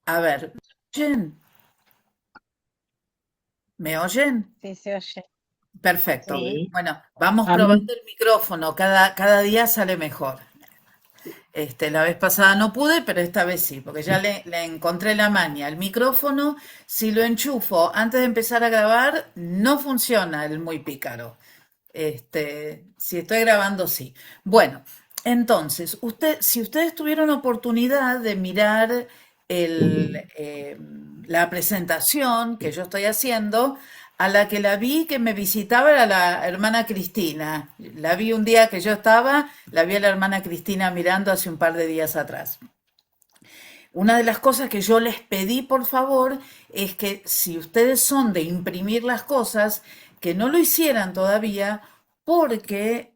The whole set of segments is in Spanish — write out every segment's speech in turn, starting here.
A ver, ¿oyen? ¿Me oyen? Sí, se oye. Perfecto. Sí. Bueno, vamos A mí, probando el micrófono. Cada día sale mejor. La vez pasada no pude, pero esta vez sí, porque ya le encontré la maña. El micrófono, si lo enchufo antes de empezar a grabar, no funciona el muy pícaro. Si estoy grabando, sí. Bueno, entonces, si ustedes tuvieron oportunidad de mirar la presentación que yo estoy haciendo, a la que la vi que me visitaba era la hermana Cristina. La vi un día que yo estaba, la vi a la hermana Cristina mirando hace un par de días atrás. Una de las cosas que yo les pedí, por favor, es que si ustedes son de imprimir las cosas, que no lo hicieran todavía, porque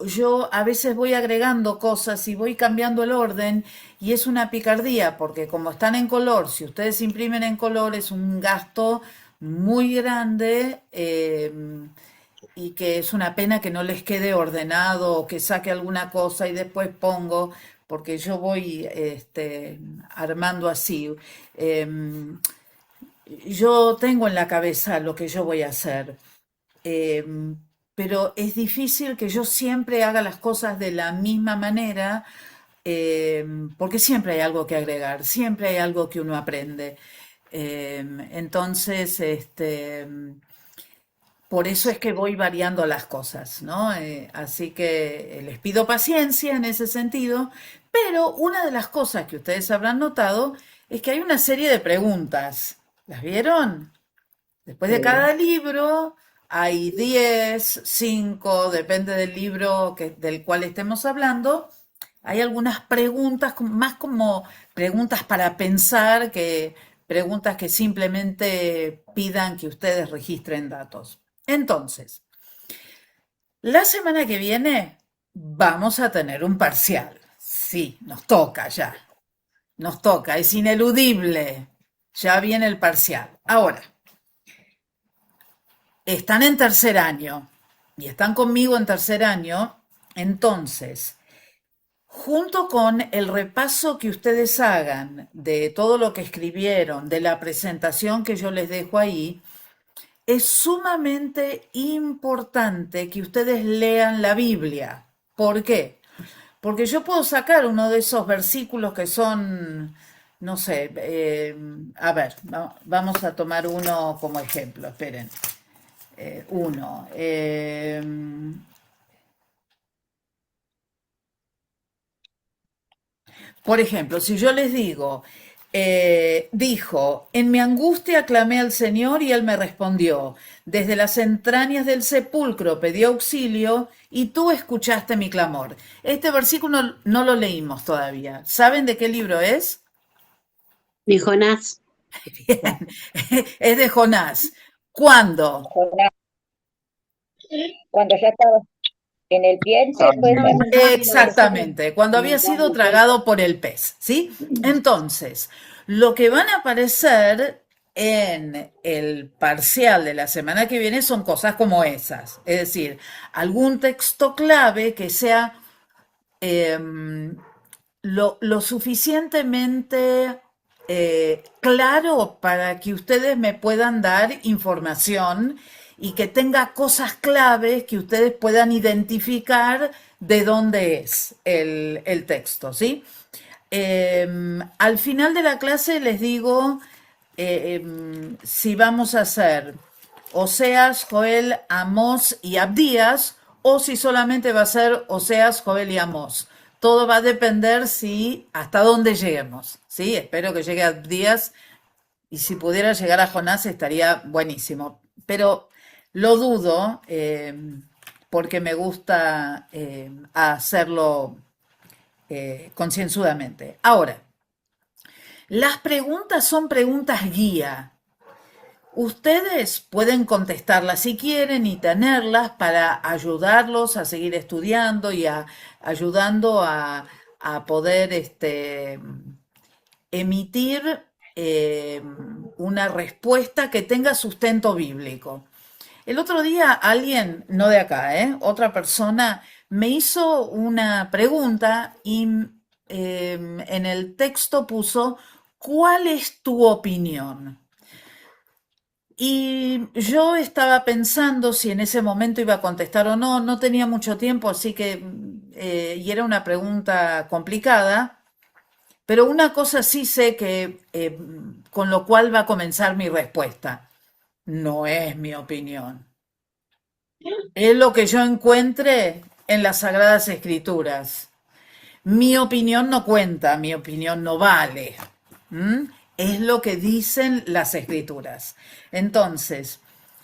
yo a veces voy agregando cosas y voy cambiando el orden y es una picardía, porque como están en color, si ustedes imprimen en color es un gasto muy grande y que es una pena que no les quede ordenado o que saque alguna cosa y después pongo, porque yo voy armando así. Em, yo tengo en la cabeza lo que yo voy a hacer, em, pero es difícil que yo siempre haga las cosas de la misma manera, porque siempre hay algo que agregar, siempre hay algo que uno aprende. Entonces, por eso es que voy variando las cosas, ¿no? Así que les pido paciencia en ese sentido, pero una de las cosas que ustedes habrán notado es que hay una serie de preguntas. ¿Las vieron? Después de cada sí. libro hay 10, 5, depende del libro del cual estemos hablando. Hay algunas preguntas, más como preguntas para pensar que preguntas que simplemente pidan que ustedes registren datos. Entonces, la semana que viene vamos a tener un parcial. Sí, nos toca ya. Nos toca, es ineludible. Ya viene el parcial. Ahora, están en tercer año y están conmigo en tercer año, entonces, junto con el repaso que ustedes hagan de todo lo que escribieron, de la presentación que yo les dejo ahí, es sumamente importante que ustedes lean la Biblia. ¿Por qué? Porque yo puedo sacar uno de esos versículos que son, no sé, a ver, vamos a tomar uno como ejemplo, esperen. Uno. Por ejemplo, si yo les digo, dijo, en mi angustia clamé al Señor y Él me respondió, desde las entrañas del sepulcro pedí auxilio y tú escuchaste mi clamor. Este versículo no lo leímos todavía. ¿Saben de qué libro es? De Jonás, Bien, es de Jonás. ¿Cuándo? Jonás, cuando ya estaba en el vientre, cuando puede estaba ser. en el mar, Exactamente, cuando había sido alimentando el pez. tragado por el pez, ¿sí? Entonces, lo que van a aparecer en el parcial de la semana que viene son cosas como esas, es decir, algún texto clave que sea lo suficientemente claro para que ustedes me puedan dar información y que tenga cosas claves que ustedes puedan identificar de dónde es el texto, ¿sí? Al final de la clase les digo si vamos a hacer Oseas, Joel, Amós y Abdías o si solamente va a ser Oseas, Joel y Amós. Todo va a depender si hasta dónde lleguemos, ¿sí? Espero que llegue a Abdías y si pudiera llegar a Jonás estaría buenísimo. Pero lo dudo porque me gusta hacerlo concienzudamente. Ahora, las preguntas son preguntas guía. Ustedes pueden contestarlas si quieren y tenerlas para ayudarlos a seguir estudiando y ayudando a poder emitir una respuesta que tenga sustento bíblico. El otro día alguien, no de acá, otra persona me hizo una pregunta y en el texto puso, ¿cuál es tu opinión? Y yo estaba pensando si en ese momento iba a contestar o no, no tenía mucho tiempo, así que, y era una pregunta complicada, pero una cosa sí sé que, con lo cual va a comenzar mi respuesta. No es mi opinión. Es lo que yo encuentre en las Sagradas Escrituras. Mi opinión no cuenta, mi opinión no vale. ¿Mm? Es lo que dicen las Escrituras. Entonces,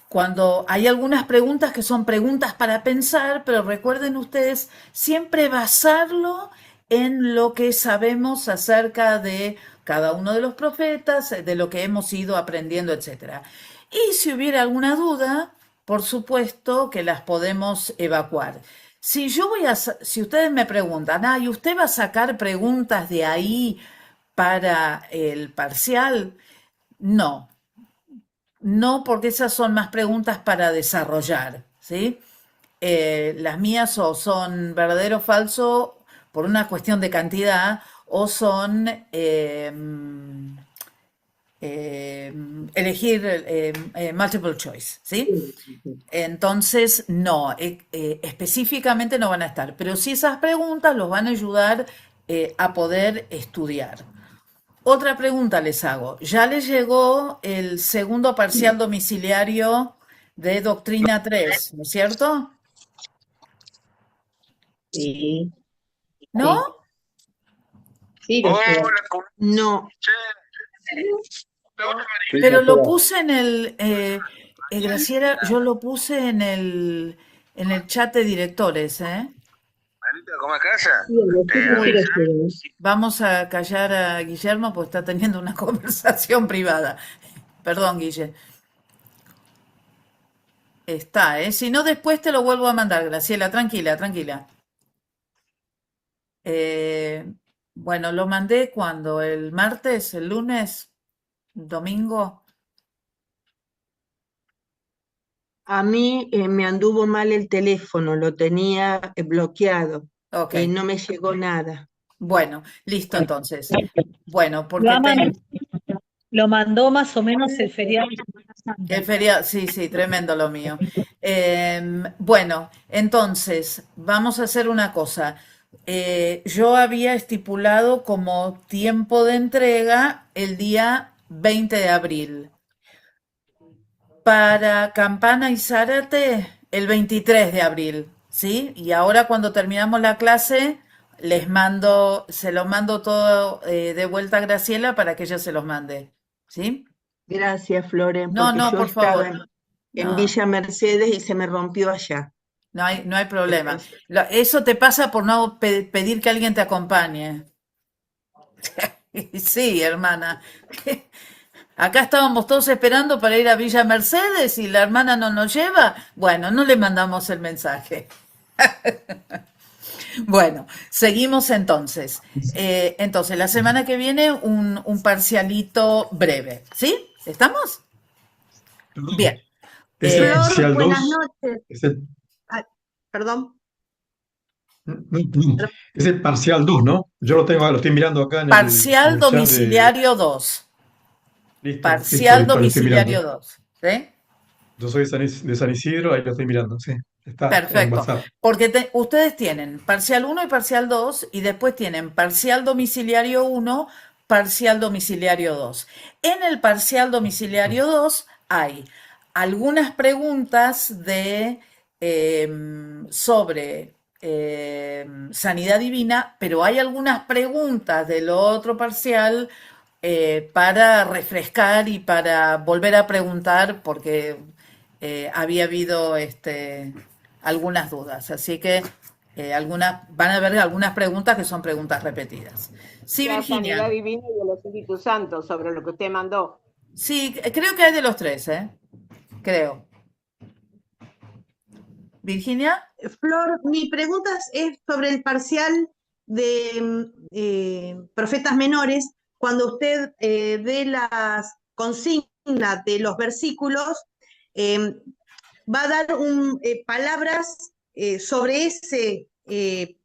cuando hay algunas preguntas que son preguntas para pensar, pero recuerden ustedes siempre basarlo en lo que sabemos acerca de cada uno de los profetas, de lo que hemos ido aprendiendo, etcétera. Y si hubiera alguna duda, por supuesto que las podemos evacuar. Si yo voy a, si ustedes me preguntan, ¿y usted va a sacar preguntas de ahí para el parcial? No, no, porque esas son más preguntas para desarrollar, ¿sí? Las mías o son verdadero o falso por una cuestión de cantidad o son eh, elegir multiple choice, ¿sí? Entonces, no, específicamente no van a estar, pero sí esas preguntas los van a ayudar a poder estudiar. Otra pregunta les hago. ¿Ya les llegó el segundo parcial domiciliario de Doctrina 3, no es cierto? Sí, ¿No? sí, sí, lo sé. No, Pero lo puse en el, Graciela, yo lo puse en el chat de directores, ¿eh? Sí, lo sé, Muy sí, lo bien. sé. Vamos a callar a Guillermo porque está teniendo una conversación privada. Perdón, Guille. Está, ¿eh? Si no, después te lo vuelvo a mandar, Graciela. Tranquila, tranquila. Eh, bueno, lo mandé cuando, el martes, el lunes, domingo. A mí me anduvo mal el teléfono, lo tenía bloqueado Ok. y no me llegó nada. Bueno, listo entonces. Bueno, Lo, porque ama- lo mandó más o menos el feriado de Semana Santa. el feriado, sí, sí, tremendo lo mío. Bueno, entonces, vamos a hacer una cosa. Yo había estipulado como tiempo de entrega el día 20 de abril. Para Campana y Zárate, el 23 de abril, ¿sí? Y ahora cuando terminamos la clase, les mando, se lo mando todo de vuelta a Graciela para que ella se los mande, ¿sí? Gracias, Floren, No, porque no, yo por estaba favor. en No, Villa Mercedes y se me rompió allá. no hay problema. Entonces, Eso te pasa por no pedir que alguien te acompañe. Sí, hermana. Acá estábamos todos esperando para ir a Villa Mercedes y la hermana no nos lleva. Bueno, no le mandamos el mensaje. Bueno, seguimos entonces. Entonces, la semana que viene un parcialito breve, ¿sí? ¿Estamos? Perdón, Bien. ese Eh, parcial Flor, buenas 2, noches. ese, Ah, perdón. ese parcial 2, ¿no? Yo lo tengo, lo estoy mirando acá en Parcial el chat de... domiciliario 2. Listo, listo, Parcial listo, lo estoy mirando. domiciliario 2. ¿Sí? Yo soy de San Isidro, ahí lo estoy mirando, sí. Está en Perfecto. WhatsApp. Porque ustedes tienen parcial uno y parcial 2 y después tienen parcial domiciliario uno, parcial domiciliario 2. En el parcial domiciliario 2 hay algunas preguntas de, sobre sanidad divina, pero hay algunas preguntas del otro parcial para refrescar y para volver a preguntar porque había habido algunas dudas. Así que van a haber algunas preguntas que son preguntas repetidas. Sí, La sanidad Virginia. divina y el Espíritu Santo sobre lo que usted mandó. Sí, creo que hay de los tres, ¿eh? Creo. Virginia. Flor, mi pregunta es sobre el parcial de profetas menores. Cuando usted dé las consignas de los versículos, va a dar palabras sobre ese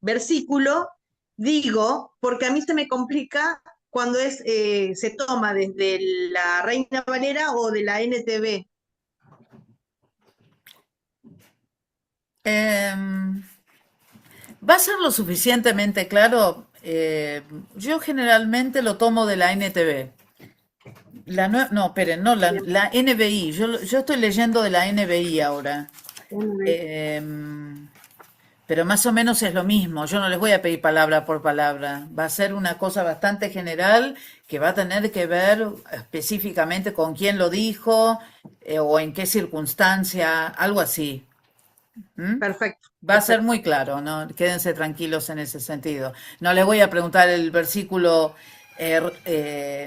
versículo, digo, porque a mí se me complica cuando se toma desde la Reina Valera o de la NTV. Va a ser lo suficientemente claro. Yo generalmente lo tomo de la NTV. No, esperen, no, la NBI. Yo estoy leyendo de la NBI ahora. Pero más o menos es lo mismo. Yo no les voy a pedir palabra por palabra. Va a ser una cosa bastante general que va a tener que ver específicamente con quién lo dijo o en qué circunstancia, algo así. ¿Mm? Perfecto. Va a ser muy claro, ¿no? Quédense tranquilos en ese sentido. No les voy a preguntar el versículo,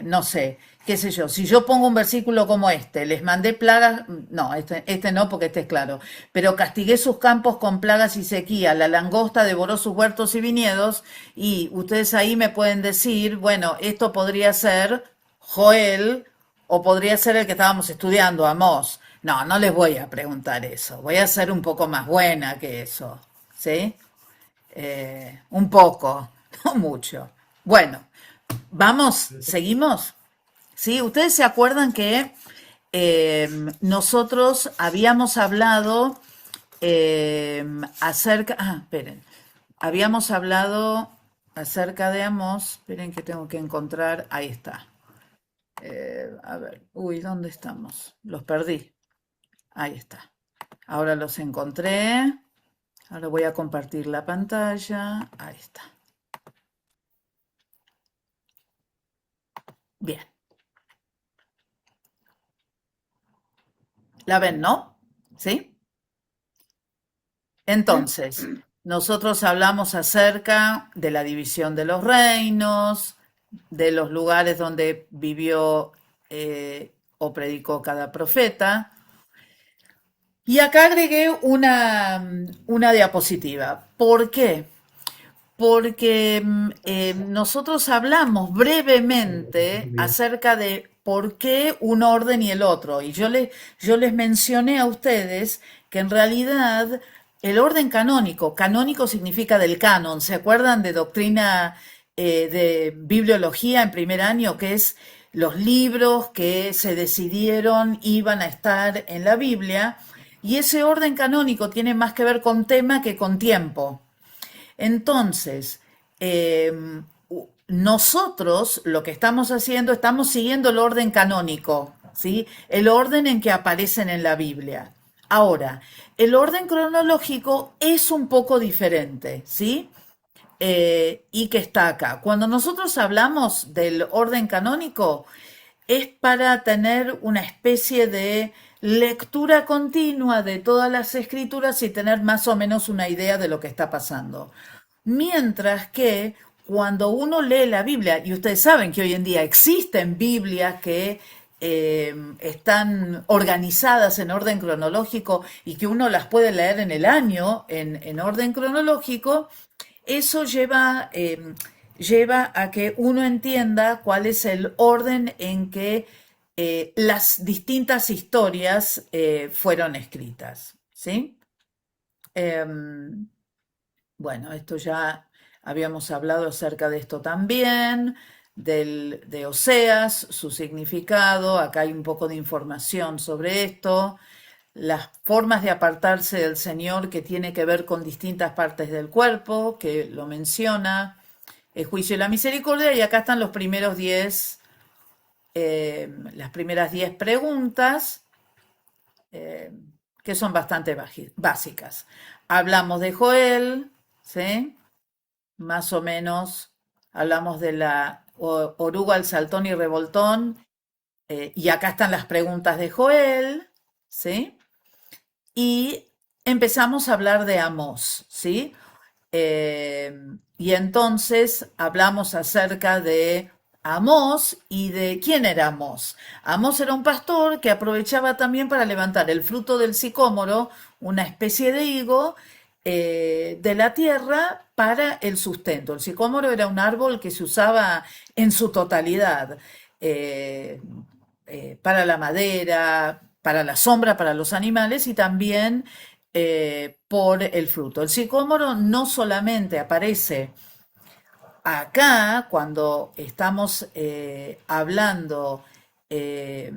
no sé, qué sé yo. Si yo pongo un versículo como este, les mandé plagas, no, este no, porque este es claro. Pero castigué sus campos con plagas y sequía, la langosta devoró sus huertos y viñedos, y ustedes ahí me pueden decir, bueno, esto podría ser Joel, o podría ser el que estábamos estudiando, Amós. No, no les voy a preguntar eso. Voy a ser un poco más buena que eso. ¿Sí? Un poco, no mucho. Bueno, vamos, seguimos. ¿Sí? Ustedes se acuerdan que nosotros habíamos hablado acerca. Esperen. Habíamos hablado acerca de Amós. Esperen que tengo que encontrar. Ahí está. A ver, uy, ¿dónde estamos? Los perdí. Ahí está. Ahora los encontré. Ahora voy a compartir la pantalla. Ahí está. Bien. ¿La ven, no? ¿Sí? Entonces, nosotros hablamos acerca de la división de los reinos, de los lugares donde vivió o predicó cada profeta. Y acá agregué una diapositiva. ¿Por qué? Porque nosotros hablamos brevemente acerca de por qué un orden y el otro. Y yo les mencioné a ustedes que en realidad el orden canónico significa del canon. ¿Se acuerdan de doctrina de bibliología en primer año? Que es los libros que se decidieron iban a estar en la Biblia. Y ese orden canónico tiene más que ver con tema que con tiempo. Entonces, nosotros lo que estamos haciendo, estamos siguiendo el orden canónico, ¿sí? El orden en que aparecen en la Biblia. Ahora, el orden cronológico es un poco diferente, ¿sí? Y que está acá. Cuando nosotros hablamos del orden canónico, es para tener una especie de lectura continua de todas las escrituras y tener más o menos una idea de lo que está pasando. Mientras que cuando uno lee la Biblia, y ustedes saben que hoy en día existen Biblias que están organizadas en orden cronológico y que uno las puede leer en el año en orden cronológico, eso lleva a que uno entienda cuál es el orden en que las distintas historias fueron escritas, ¿sí? Bueno, esto ya habíamos hablado acerca de esto también, de Oseas, su significado. Acá hay un poco de información sobre esto. Las formas de apartarse del Señor, que tiene que ver con distintas partes del cuerpo, que lo menciona, el juicio y la misericordia. Y acá están los primeros 10, las primeras 10 preguntas, que son bastante básicas. Hablamos de Joel, ¿sí? Más o menos hablamos de la oruga, el saltón y revoltón, y acá están las preguntas de Joel, ¿sí? Y empezamos a hablar de Amós, ¿sí? Y entonces hablamos acerca de Amós y de quién era Amós. Amós era un pastor que aprovechaba también para levantar el fruto del sicómoro, una especie de higo, de la tierra para el sustento. El sicómoro era un árbol que se usaba en su totalidad, para la madera, para la sombra, para los animales y también por el fruto. El sicómoro no solamente aparece acá cuando estamos hablando de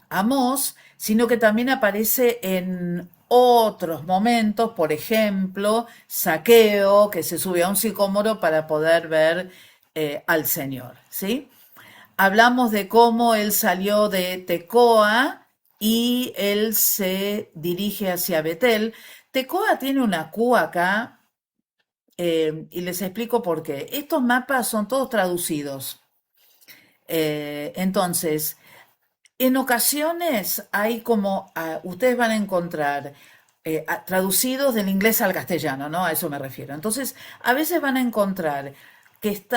Amós, sino que también aparece en otros momentos, por ejemplo, Zaqueo, que se sube a un sicómoro para poder ver al Señor, ¿sí? Hablamos de cómo él salió de Tecoa y él se dirige hacia Betel. Tecoa tiene una Q acá y les explico por qué. Estos mapas son todos traducidos. Entonces, en ocasiones hay como, ustedes van a encontrar traducidos del inglés al castellano, ¿no? A eso me refiero. Entonces, a veces van a encontrar que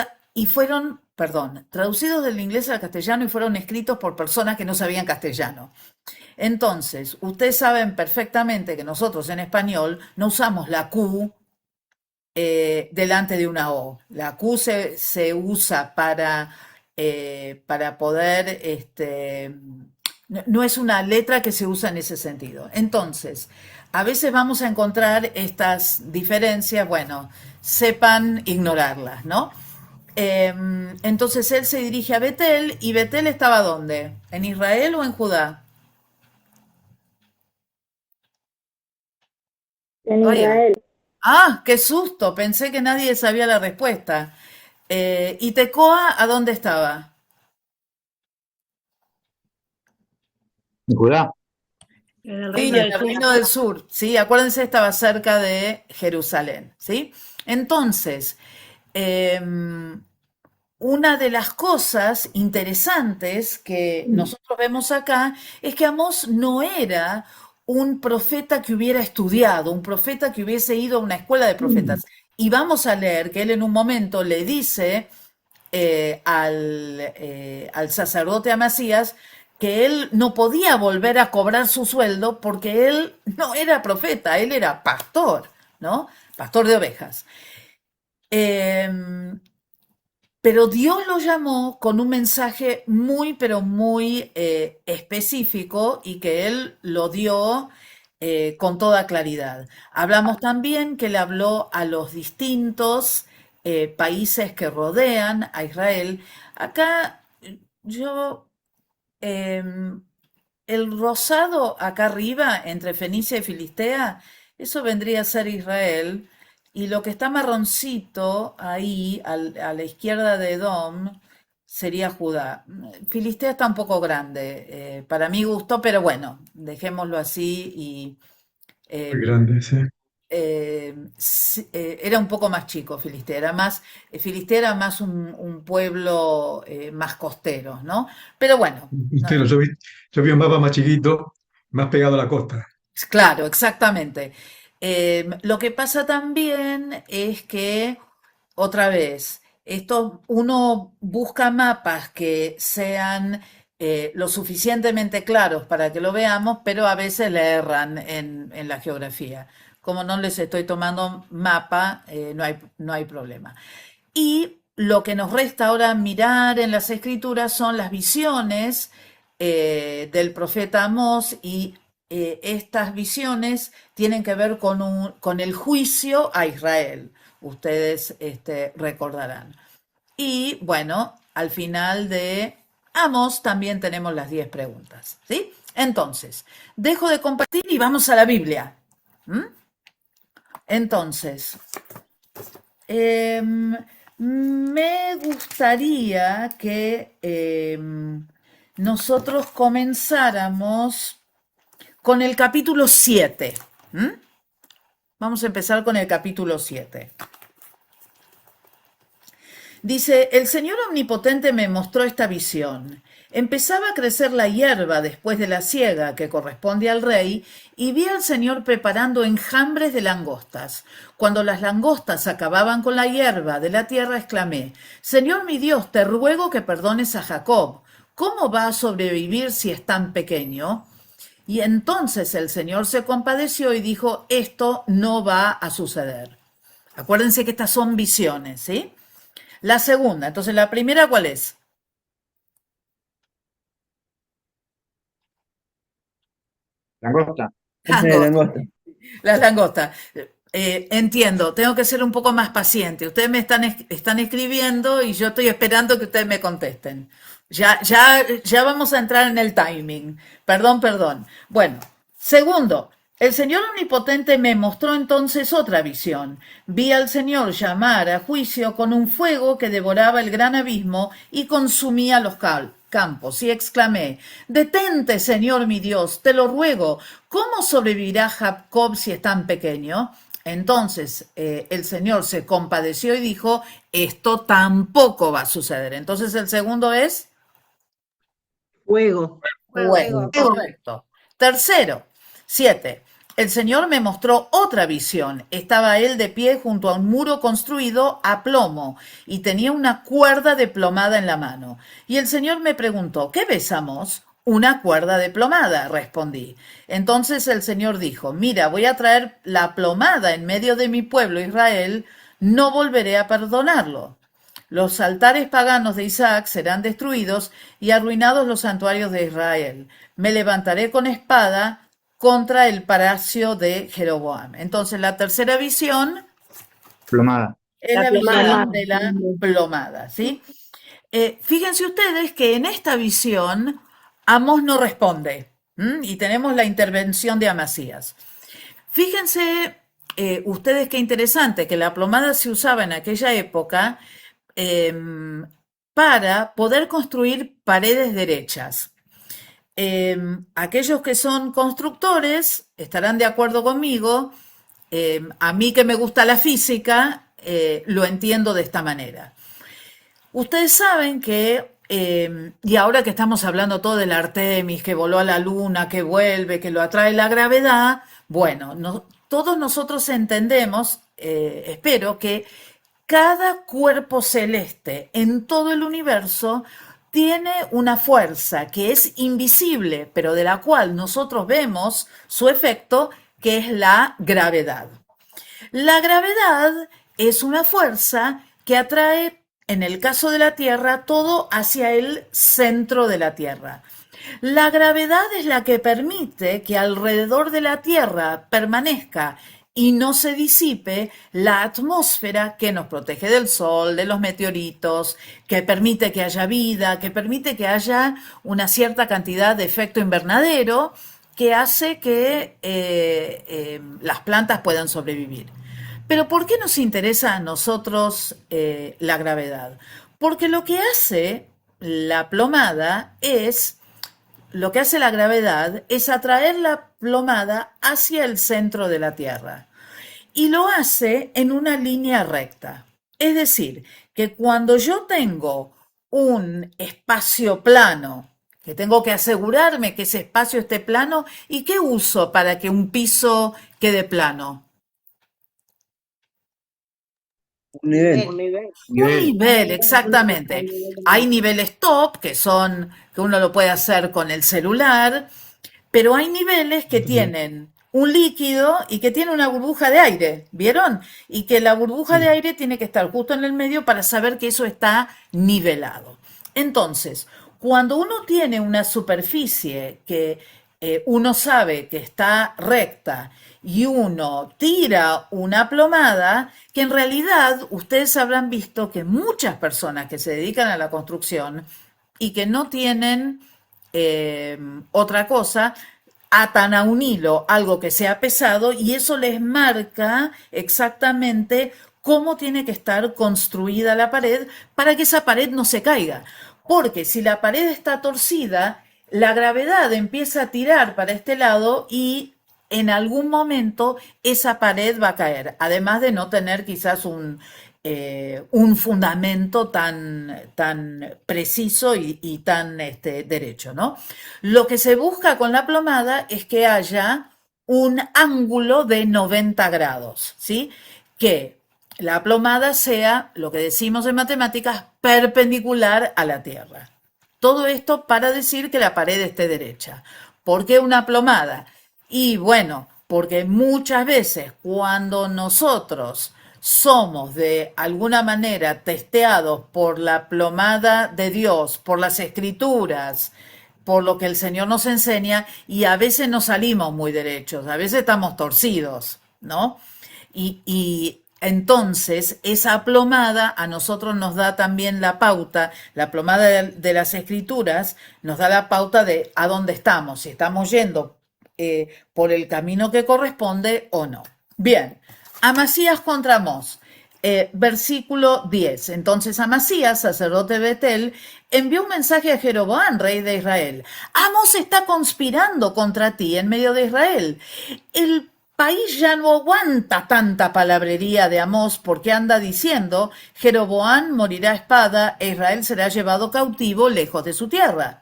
traducidos del inglés al castellano y fueron escritos por personas que no sabían castellano. Entonces, ustedes saben perfectamente que nosotros en español no usamos la Q delante de una O. La Q se usa para poder, no es una letra que se usa en ese sentido. Entonces, a veces vamos a encontrar estas diferencias, bueno, sepan ignorarlas, ¿no? Entonces él se dirige a Betel, y Betel estaba ¿dónde? ¿En Israel o en Judá? En Oiga. Israel. Ah, qué susto, pensé que nadie sabía la respuesta. ¿Y Tecoa a dónde estaba? ¿En Judá? En el Sí, Reino en del el Sur. Reino del Sur, ¿sí? Acuérdense, estaba cerca de Jerusalén, ¿sí? Entonces, una de las cosas interesantes que nosotros vemos acá es que Amós no era un profeta que hubiera estudiado, un profeta que hubiese ido a una escuela de profetas. Y vamos a leer que él en un momento le dice al sacerdote Amasías que él no podía volver a cobrar su sueldo porque él no era profeta, él era pastor, ¿no? Pastor de ovejas. Pero Dios lo llamó con un mensaje muy, pero muy específico, y que él lo dio con toda claridad. Hablamos también que le habló a los distintos países que rodean a Israel. Acá yo, el rosado acá arriba, entre Fenicia y Filistea, eso vendría a ser Israel. Y lo que está marroncito ahí, a la izquierda de Edom, sería Judá. Filistea está un poco grande, para mi gusto, pero bueno, dejémoslo así. Y Muy eh, grande, sí. era un poco más chico Filistea era más un pueblo más costero, ¿no? Pero bueno, Usted, yo vi un mapa más chiquito, más pegado a la costa. claro, exactamente. Lo que pasa también es que, otra vez, uno busca mapas que sean lo suficientemente claros para que lo veamos, pero a veces le erran en la geografía. Como no les estoy tomando mapa, no hay problema. Y lo que nos resta ahora mirar en las escrituras son las visiones del profeta Amós, y estas visiones tienen que ver con el juicio a Israel. Ustedes recordarán. Y bueno, al final de Amós también tenemos las 10 preguntas, ¿sí? Entonces, dejo de compartir y vamos a la Biblia. Entonces, me gustaría que nosotros comenzáramos con el capítulo 7. Vamos a empezar con el capítulo 7. Dice: el Señor Omnipotente me mostró esta visión. Empezaba a crecer la hierba después de la siega que corresponde al rey, y vi al Señor preparando enjambres de langostas. Cuando las langostas acababan con la hierba de la tierra, exclamé: Señor mi Dios, te ruego que perdones a Jacob. ¿Cómo va a sobrevivir si es tan pequeño? Y entonces el Señor se compadeció y dijo: esto no va a suceder. Acuérdense que estas son visiones, ¿sí? La segunda, entonces la primera, ¿cuál es? Langosta. Carne de langosta. Las langostas. Entiendo, tengo que ser un poco más paciente. Ustedes me están escribiendo y yo estoy esperando que ustedes me contesten. Ya vamos a entrar en el timing. Perdón, perdón. Bueno, segundo, el Señor Omnipotente me mostró entonces otra visión. Vi al Señor llamar a juicio con un fuego que devoraba el gran abismo y consumía los campos. Y exclamé, detente, Señor mi Dios, te lo ruego. ¿Cómo sobrevivirá Jacob si es tan pequeño? Entonces el Señor se compadeció y dijo, esto tampoco va a suceder. Entonces el segundo es Fuego. fuego, correcto. Tercero, 7. El Señor me mostró otra visión. Estaba él de pie junto a un muro construido a plomo y tenía una cuerda de plomada en la mano. Y el Señor me preguntó, ¿qué ves, Amós? Una cuerda de plomada, respondí. Entonces el Señor dijo, mira, voy a traer la plomada en medio de mi pueblo Israel, no volveré a perdonarlo. Los altares paganos de Isaac serán destruidos y arruinados los santuarios de Israel. Me levantaré con espada contra el palacio de Jeroboam. Entonces la tercera visión Plomada. es la visión de la plomada, ¿sí? Fíjense ustedes que en esta visión Amós no responde, y tenemos la intervención de Amasías. Fíjense ustedes qué interesante, que la plomada se usaba en aquella época para poder construir paredes derechas. Aquellos que son constructores estarán de acuerdo conmigo. A mí que me gusta la física, lo entiendo de esta manera. Ustedes saben que, y ahora que estamos hablando todo del Artemis, que voló a la luna, que vuelve, que lo atrae la gravedad, bueno, todos nosotros entendemos, espero, que cada cuerpo celeste en todo el universo tiene una fuerza que es invisible, pero de la cual nosotros vemos su efecto, que es la gravedad. La gravedad es una fuerza que atrae, en el caso de la Tierra, todo hacia el centro de la Tierra. La gravedad es la que permite que alrededor de la Tierra permanezca y no se disipe la atmósfera que nos protege del sol, de los meteoritos, que permite que haya vida, que permite que haya una cierta cantidad de efecto invernadero que hace que las plantas puedan sobrevivir. Pero ¿por qué nos interesa a nosotros la gravedad? Porque lo que hace la plomada es... Lo que hace la gravedad es atraer la plomada hacia el centro de la Tierra y lo hace en una línea recta. Es decir, que cuando yo tengo un espacio plano, que tengo que asegurarme que ese espacio esté plano, ¿y qué uso para que un piso quede plano? Un nivel. Un nivel. Un nivel, exactamente. Hay niveles top que uno lo puede hacer con el celular, pero hay niveles que tienen un líquido y que tiene una burbuja de aire, ¿vieron? Y que la burbuja de aire tiene que estar justo en el medio para saber que eso está nivelado. Entonces, cuando uno tiene una superficie que uno sabe que está recta y uno tira una plomada, que en realidad ustedes habrán visto que muchas personas que se dedican a la construcción y que no tienen otra cosa, atan a un hilo algo que sea pesado y eso les marca exactamente cómo tiene que estar construida la pared para que esa pared no se caiga. Porque si la pared está torcida, la gravedad empieza a tirar para este lado y en algún momento esa pared va a caer, además de no tener quizás un fundamento tan preciso y tan derecho, ¿no? Lo que se busca con la plomada es que haya un ángulo de 90 grados, ¿sí? Que la plomada sea, lo que decimos en matemáticas, perpendicular a la Tierra. Todo esto para decir que la pared esté derecha. ¿Por qué una plomada? Y bueno, porque muchas veces cuando nosotros somos de alguna manera testeados por la plomada de Dios, por las escrituras, por lo que el Señor nos enseña y a veces no salimos muy derechos, a veces estamos torcidos, ¿no? Y entonces esa plomada a nosotros nos da también la pauta, la plomada de las Escrituras nos da la pauta de a dónde estamos, si estamos yendo por el camino que corresponde o no. Bien, Amasías contra Amós. Versículo 10. Entonces Amasías, sacerdote de Betel, envió un mensaje a Jeroboam, rey de Israel. Amós está conspirando contra ti en medio de Israel. El país ya no aguanta tanta palabrería de Amós porque anda diciendo, Jeroboam morirá a espada e Israel será llevado cautivo lejos de su tierra.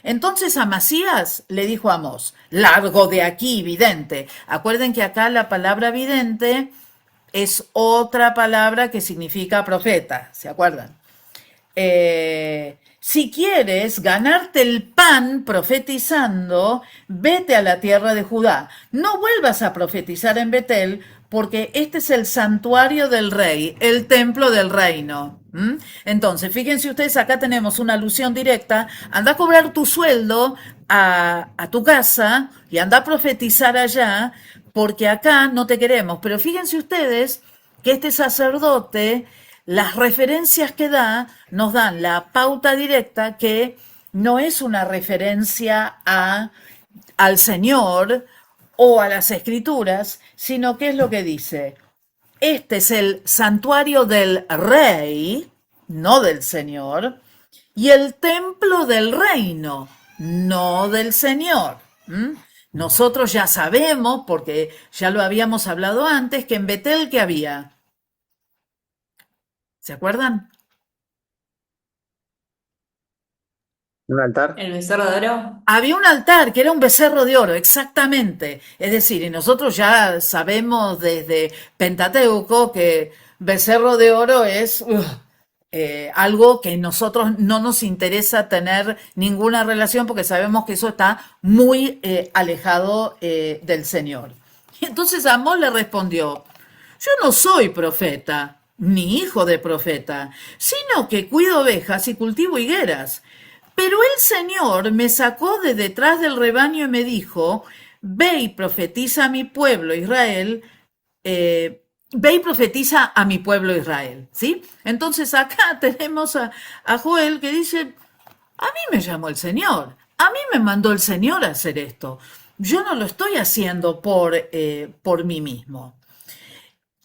Entonces Amasías le dijo a Amós, largo de aquí, vidente. Acuerden que acá la palabra vidente es otra palabra que significa profeta, ¿se acuerdan? Si quieres ganarte el pan profetizando, vete a la tierra de Judá. No vuelvas a profetizar en Betel, porque este es el santuario del rey, el templo del reino. Entonces, fíjense ustedes, acá tenemos una alusión directa. Anda a cobrar tu sueldo a tu casa y anda a profetizar allá, porque acá no te queremos. Pero fíjense ustedes que este sacerdote, las referencias que da, nos dan la pauta directa que no es una referencia al Señor o a las Escrituras, sino que es lo que dice. Este es el santuario del rey, no del Señor, y el templo del reino, no del Señor. Nosotros ya sabemos, porque ya lo habíamos hablado antes, que en Betel, ¿qué había? ¿Se acuerdan? ¿Un altar? ¿El becerro de oro? Había un altar que era un becerro de oro, exactamente. Es decir, y nosotros ya sabemos desde Pentateuco que becerro de oro es algo que nosotros no nos interesa tener ninguna relación porque sabemos que eso está muy alejado del Señor. Y entonces Amós le respondió, yo no soy profeta, ni hijo de profeta, sino que cuido ovejas y cultivo higueras. Pero el Señor me sacó de detrás del rebaño y me dijo, ve y profetiza a mi pueblo Israel, ve y profetiza a mi pueblo Israel, ¿sí? Entonces acá tenemos a Joel que dice, a mí me llamó el Señor, a mí me mandó el Señor a hacer esto, yo no lo estoy haciendo por mí mismo.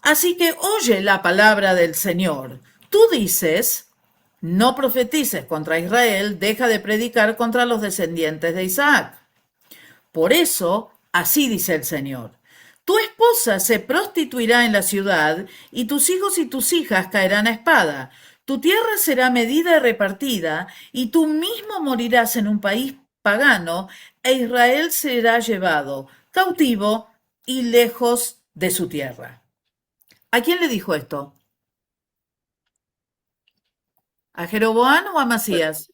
Así que oye la palabra del Señor. Tú dices, no profetices contra Israel, deja de predicar contra los descendientes de Isaac. Por eso, así dice el Señor, tu esposa se prostituirá en la ciudad y tus hijos y tus hijas caerán a espada. Tu tierra será medida y repartida y tú mismo morirás en un país pagano e Israel será llevado cautivo y lejos de su tierra. ¿A quién le dijo esto? ¿A Jeroboam o a Amasías?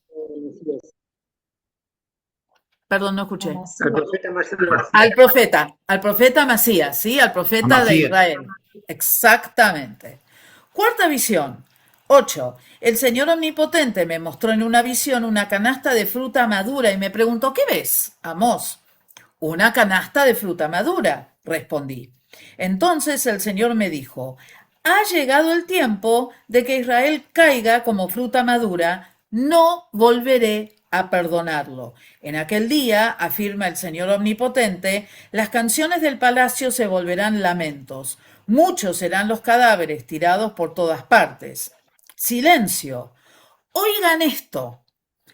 Perdón, no escuché. Al profeta Masías. Al profeta Amasías, ¿sí? Al profeta de Israel. Exactamente. Cuarta visión. 8. El Señor Omnipotente me mostró en una visión una canasta de fruta madura y me preguntó, ¿qué ves, Amós? Una canasta de fruta madura, respondí. Entonces el Señor me dijo, ha llegado el tiempo de que Israel caiga como fruta madura, no volveré a perdonarlo. En aquel día, afirma el Señor Omnipotente, las canciones del palacio se volverán lamentos. Muchos serán los cadáveres tirados por todas partes. Silencio. Oigan esto.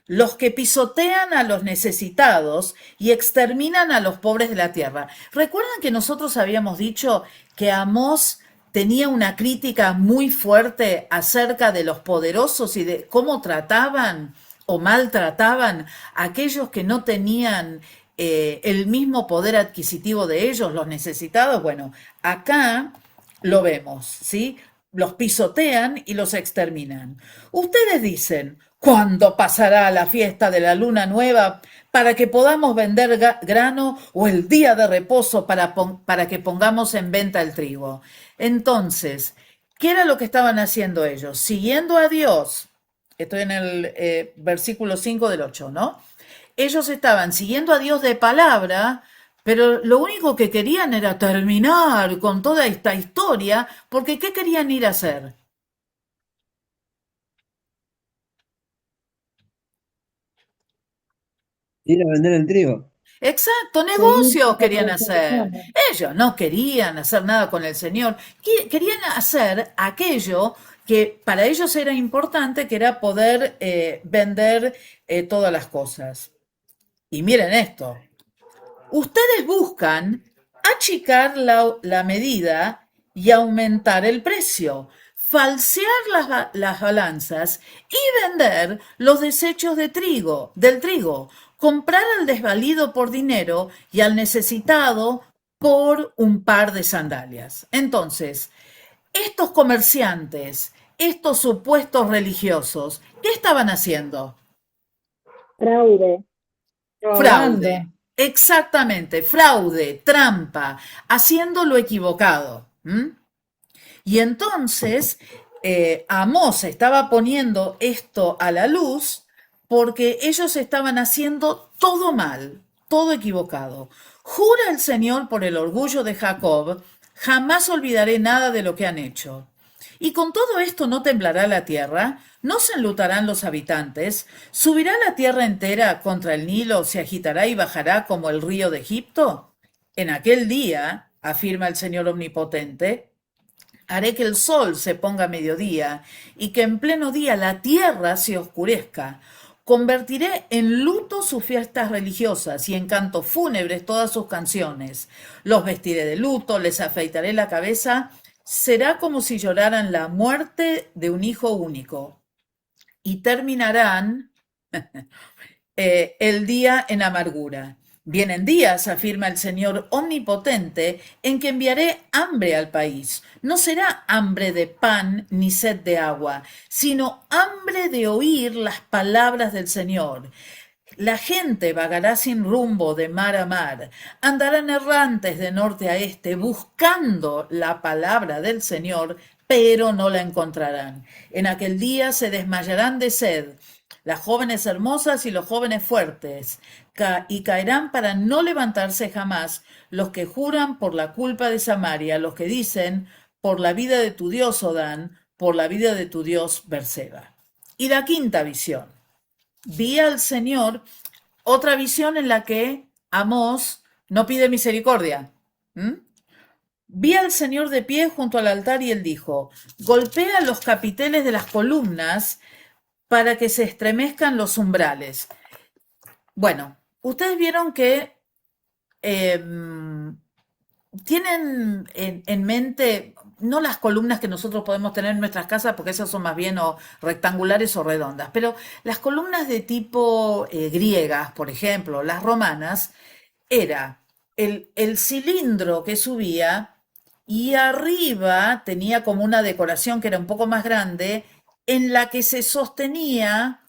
Los que pisotean a los necesitados y exterminan a los pobres de la tierra. ¿Recuerdan que nosotros habíamos dicho que Amós tenía una crítica muy fuerte acerca de los poderosos y de cómo trataban o maltrataban a aquellos que no tenían el mismo poder adquisitivo de ellos, los necesitados? Bueno, acá lo vemos, ¿sí? Los pisotean y los exterminan. Ustedes dicen, ¿cuándo pasará la fiesta de la luna nueva para que podamos vender grano o el día de reposo para que pongamos en venta el trigo? Entonces, ¿qué era lo que estaban haciendo ellos? Siguiendo a Dios. Estoy en el versículo 5 del 8, ¿no? ellos estaban siguiendo a Dios de palabra, pero lo único que querían era terminar con toda esta historia, porque ¿qué querían ir a hacer? Ir a vender el trigo. Exacto, Seguir negocios la querían hacer. transacción. Ellos no querían hacer nada con el Señor. Querían hacer aquello que para ellos era importante, que era poder vender todas las cosas. Y miren esto. Ustedes buscan achicar la medida y aumentar el precio, falsear las balanzas y vender los desechos del trigo, comprar al desvalido por dinero y al necesitado por un par de sandalias. Entonces, estos comerciantes, estos supuestos religiosos, ¿qué estaban haciendo? Fraude. Fraude, exactamente, fraude, trampa, haciendo lo equivocado. Y entonces Amós estaba poniendo esto a la luz porque ellos estaban haciendo todo mal, todo equivocado. Jura el Señor por el orgullo de Jacob, jamás olvidaré nada de lo que han hecho. Y con todo esto no temblará la tierra, no se enlutarán los habitantes, subirá la tierra entera contra el Nilo, se agitará y bajará como el río de Egipto. En aquel día, afirma el Señor Omnipotente, haré que el sol se ponga a mediodía y que en pleno día la tierra se oscurezca. Convertiré en luto sus fiestas religiosas y en cantos fúnebres todas sus canciones. Los vestiré de luto, les afeitaré la cabeza. Será como si lloraran la muerte de un hijo único. Y terminarán el día en amargura. Vienen días, afirma el Señor Omnipotente, en que enviaré hambre al país. No será hambre de pan ni sed de agua, sino hambre de oír las palabras del Señor. La gente vagará sin rumbo de mar a mar, andarán errantes de norte a este, buscando la palabra del Señor, pero no la encontrarán. En aquel día se desmayarán de sed las jóvenes hermosas y los jóvenes fuertes, y caerán para no levantarse jamás los que juran por la culpa de Samaria, los que dicen, por la vida de tu Dios, Odán, por la vida de tu Dios, Berseba. Y la quinta visión. Vi al Señor, otra visión en la que Amós no pide misericordia. Vi al Señor de pie junto al altar y él dijo, golpea los capiteles de las columnas para que se estremezcan los umbrales. Bueno, ustedes vieron que tienen en mente no las columnas que nosotros podemos tener en nuestras casas, porque esas son más bien o rectangulares o redondas, pero las columnas de tipo griegas, por ejemplo, las romanas, era el cilindro que subía y arriba tenía como una decoración que era un poco más grande, en la que se sostenía,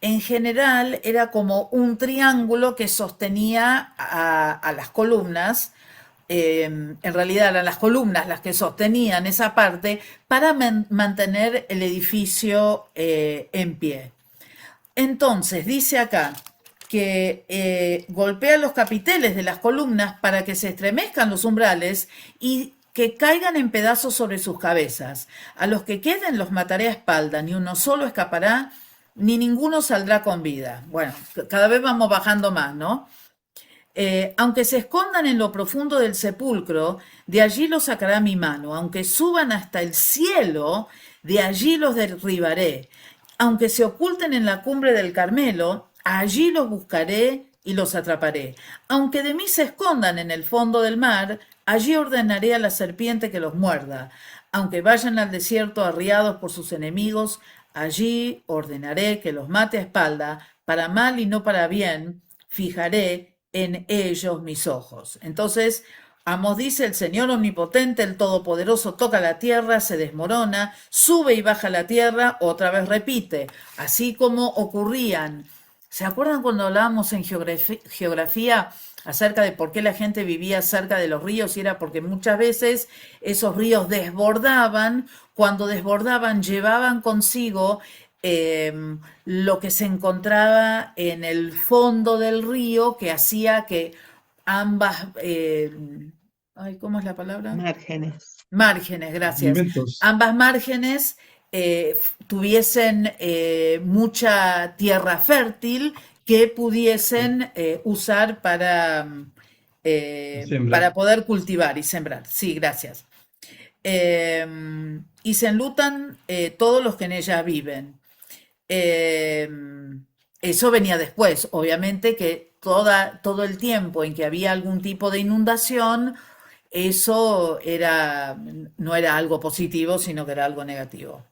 en general, era como un triángulo que sostenía a las columnas. En realidad eran las columnas las que sostenían esa parte para mantener el edificio en pie. Entonces, dice acá que golpea los capiteles de las columnas para que se estremezcan los umbrales y que caigan en pedazos sobre sus cabezas. A los que queden los mataré a espalda, ni uno solo escapará, ni ninguno saldrá con vida. Bueno, cada vez vamos bajando más, ¿no? Aunque se escondan en lo profundo del sepulcro, de allí los sacará mi mano. Aunque suban hasta el cielo, de allí los derribaré. Aunque se oculten en la cumbre del Carmelo, allí los buscaré y los atraparé. Aunque de mí se escondan en el fondo del mar, allí ordenaré a la serpiente que los muerda. Aunque vayan al desierto arriados por sus enemigos, allí ordenaré que los mate a espalda, para mal y no para bien, fijaré en ellos mis ojos. Entonces, Amós dice, el Señor Omnipotente, el Todopoderoso, toca la tierra, se desmorona, sube y baja la tierra, otra vez repite, así como ocurrían. ¿Se acuerdan cuando hablábamos en geografía acerca de por qué la gente vivía cerca de los ríos? Y era porque muchas veces esos ríos desbordaban, cuando desbordaban llevaban consigo lo que se encontraba en el fondo del río que hacía que ambas, ay, ¿cómo es la palabra? Márgenes. Márgenes, gracias. Sedimentos. Ambas márgenes tuviesen mucha tierra fértil que pudiesen usar Siembra. para poder cultivar y sembrar. Sí, gracias. Y se enlutan todos los que en ella viven. Eh, Eso venía después, obviamente que todo el tiempo en que había algún tipo de inundación, eso no era algo positivo, sino que era algo negativo.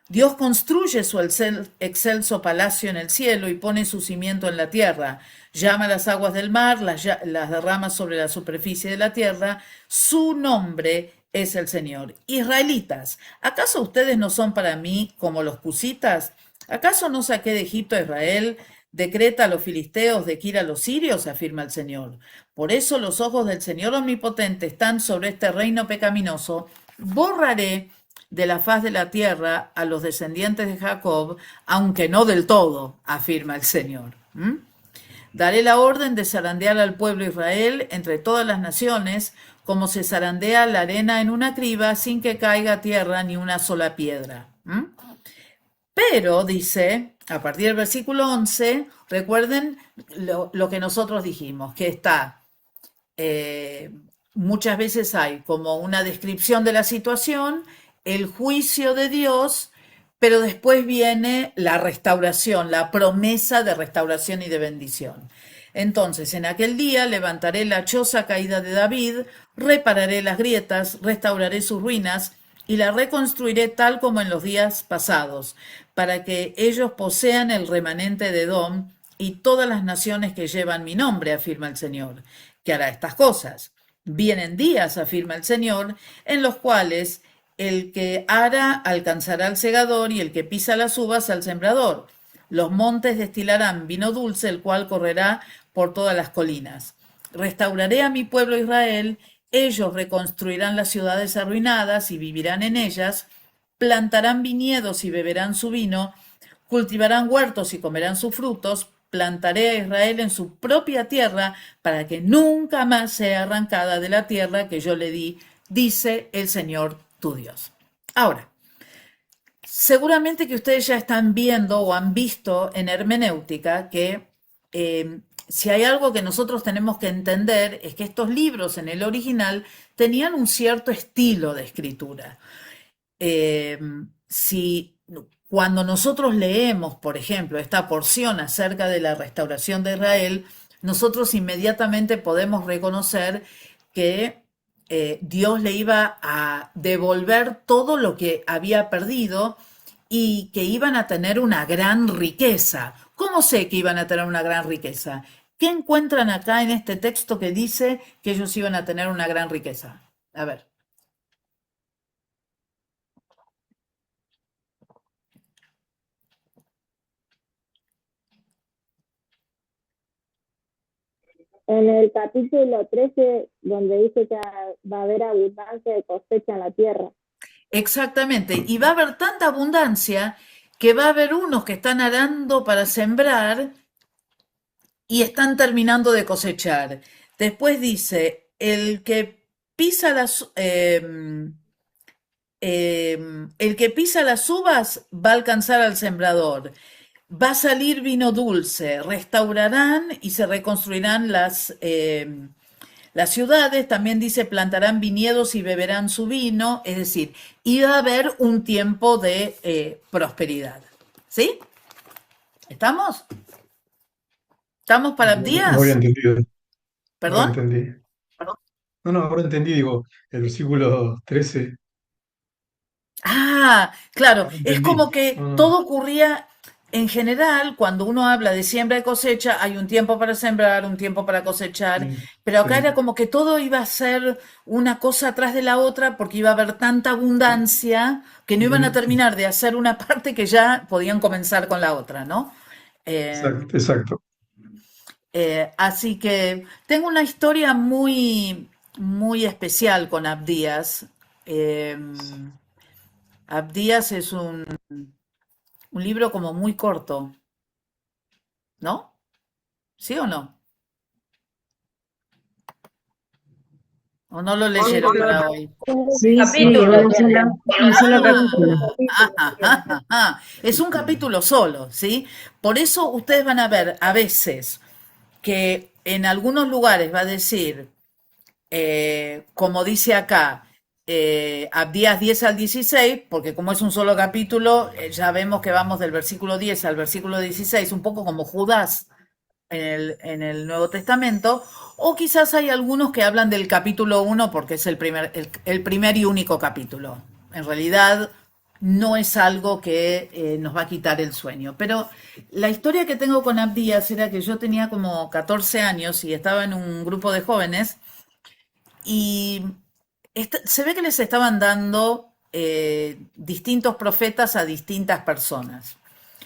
Dios construye su excelso palacio en el cielo y pone su cimiento en la tierra. Llama las aguas del mar, las derrama sobre la superficie de la tierra. Su nombre es el Señor. Israelitas, ¿acaso ustedes no son para mí como los cusitas? ¿Acaso no saqué de Egipto a Israel? Decreta a los filisteos de Kir a los sirios, afirma el Señor. Por eso los ojos del Señor omnipotente están sobre este reino pecaminoso. Borraré de la faz de la tierra a los descendientes de Jacob, aunque no del todo, afirma el Señor. Daré la orden de zarandear al pueblo Israel entre todas las naciones, como se zarandea la arena en una criba sin que caiga a tierra ni una sola piedra. Pero, dice, a partir del versículo 11, recuerden lo que nosotros dijimos, que está, muchas veces hay como una descripción de la situación, el juicio de Dios, pero después viene la restauración, la promesa de restauración y de bendición. Entonces, en aquel día levantaré la choza caída de David, repararé las grietas, restauraré sus ruinas y la reconstruiré tal como en los días pasados, para que ellos posean el remanente de Edom y todas las naciones que llevan mi nombre, afirma el Señor, que hará estas cosas. Vienen días, afirma el Señor, en los cuales el que ara alcanzará al segador y el que pisa las uvas al sembrador. Los montes destilarán vino dulce, el cual correrá por todas las colinas. Restauraré a mi pueblo Israel, ellos reconstruirán las ciudades arruinadas y vivirán en ellas, plantarán viñedos y beberán su vino, cultivarán huertos y comerán sus frutos, plantaré a Israel en su propia tierra para que nunca más sea arrancada de la tierra que yo le di, dice el Señor tu Dios. Ahora, seguramente que ustedes ya están viendo o han visto en hermenéutica que si hay algo que nosotros tenemos que entender es que estos libros en el original tenían un cierto estilo de escritura. Cuando nosotros leemos, por ejemplo, esta porción acerca de la restauración de Israel, nosotros inmediatamente podemos reconocer que Dios le iba a devolver todo lo que había perdido y que iban a tener una gran riqueza. ¿Cómo sé que iban a tener una gran riqueza? ¿Qué encuentran acá en este texto que dice que ellos iban a tener una gran riqueza? A ver. En el capítulo 13, donde dice que va a haber abundancia de cosecha en la tierra. Exactamente, y va a haber tanta abundancia que va a haber unos que están arando para sembrar y están terminando de cosechar. Después dice, el que pisa las uvas va a alcanzar al sembrador. Va a salir vino dulce, restaurarán y se reconstruirán las ciudades, también dice plantarán viñedos y beberán su vino, es decir, iba a haber un tiempo de prosperidad. ¿Sí? ¿Estamos? ¿Estamos para Abdías? No había entendido. ¿Perdón? Ahora entendí. No, ahora entendí, digo, el versículo 13. Ah, claro, Ahora es entendí. como que No. todo ocurría en general, cuando uno habla de siembra y cosecha, hay un tiempo para sembrar, un tiempo para cosechar, Sí, pero acá sí. era como que todo iba a ser una cosa atrás de la otra porque iba a haber tanta abundancia que no iban a terminar de hacer una parte que ya podían comenzar con la otra, ¿no? Exacto. Así que tengo una historia muy, muy especial con Abdías. Abdías es un un libro como muy corto, ¿no? ¿Sí o no? ¿O no lo leyeron para hoy? Sí, sí, un solo capítulo. Es un capítulo solo, ¿sí? Por eso ustedes van a ver a veces que en algunos lugares va a decir, como dice acá, Abdías 10 al 16, porque como es un solo capítulo, ya vemos que vamos del versículo 10 al versículo 16, un poco como Judas en el Nuevo Testamento, o quizás hay algunos que hablan del capítulo 1 porque es el primer y único capítulo. En realidad no es algo que nos va a quitar el sueño. Pero la historia que tengo con Abdías era que yo tenía como 14 años y estaba en un grupo de jóvenes y se ve que les estaban dando distintos profetas a distintas personas.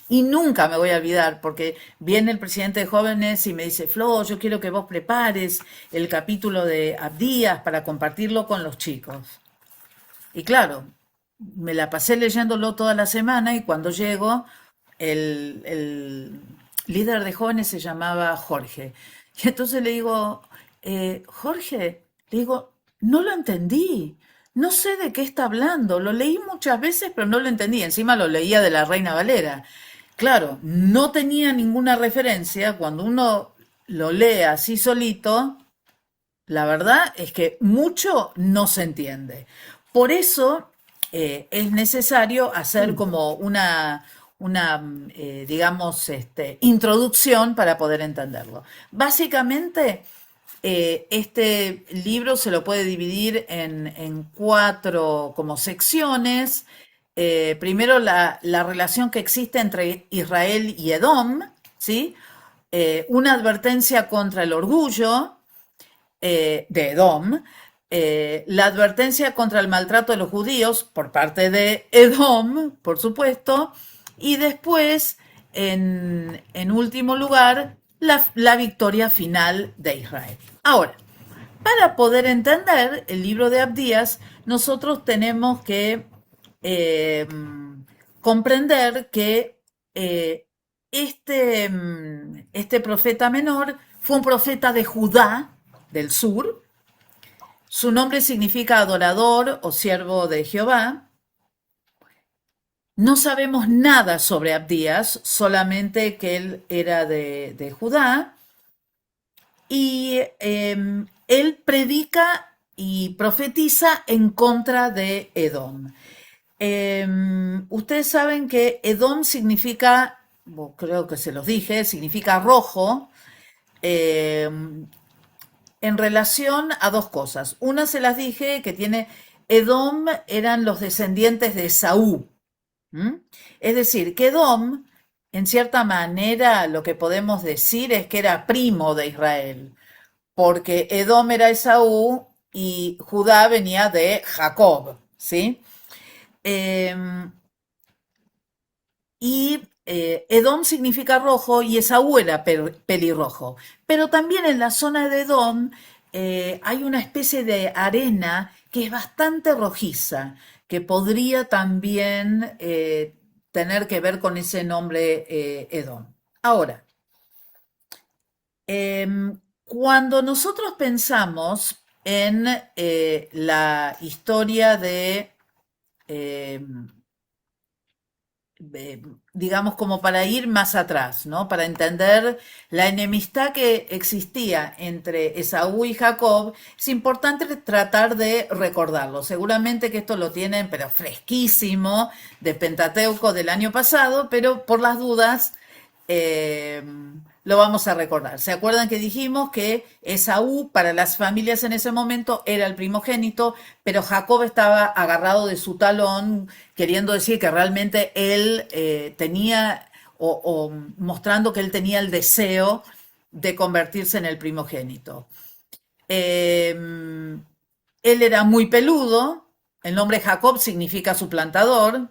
Y nunca me voy a olvidar, porque viene el presidente de jóvenes y me dice, Flo, yo quiero que vos prepares el capítulo de Abdías para compartirlo con los chicos. Y claro, me la pasé leyéndolo toda la semana y cuando llego, el líder de jóvenes se llamaba Jorge. Y entonces le digo, Jorge, le digo, no lo entendí. No sé de qué está hablando. Lo leí muchas veces, pero no lo entendí. Encima lo leía de la Reina Valera. Claro, no tenía ninguna referencia. Cuando uno lo lee así solito, la verdad es que mucho no se entiende. Por eso es necesario hacer como digamos, introducción para poder entenderlo. Básicamente, este libro se lo puede dividir en 4 como secciones. Primero, la relación que existe entre Israel y Edom, ¿sí? Una advertencia contra el orgullo de Edom, la advertencia contra el maltrato de los judíos por parte de Edom, por supuesto, y después, en último lugar, la victoria final de Israel. Ahora, para poder entender el libro de Abdías, nosotros tenemos que comprender que este profeta menor fue un profeta de Judá, del sur. Su nombre significa adorador o siervo de Jehová. No sabemos nada sobre Abdías, solamente que él era de Judá. Y él predica y profetiza en contra de Edom. Ustedes saben que Edom significa, creo que se los dije, significa rojo, en relación a 2 cosas. Una se las dije, que tiene, Edom eran los descendientes de Esaú. Es decir, que Edom, en cierta manera, lo que podemos decir es que era primo de Israel, porque Edom era Esaú y Judá venía de Jacob, ¿sí? Edom significa rojo y Esaú era pelirrojo. Pero también en la zona de Edom hay una especie de arena que es bastante rojiza, que podría también tener que ver con ese nombre Edom. Ahora, cuando nosotros pensamos en la historia digamos, como para ir más atrás, ¿no? Para entender la enemistad que existía entre Esaú y Jacob, es importante tratar de recordarlo. Seguramente que esto lo tienen, pero fresquísimo, de Pentateuco del año pasado, pero por las dudas lo vamos a recordar. ¿Se acuerdan que dijimos que Esaú para las familias en ese momento era el primogénito, pero Jacob estaba agarrado de su talón, queriendo decir que realmente él tenía, o mostrando que él tenía el deseo de convertirse en el primogénito? Él era muy peludo, el nombre Jacob significa suplantador.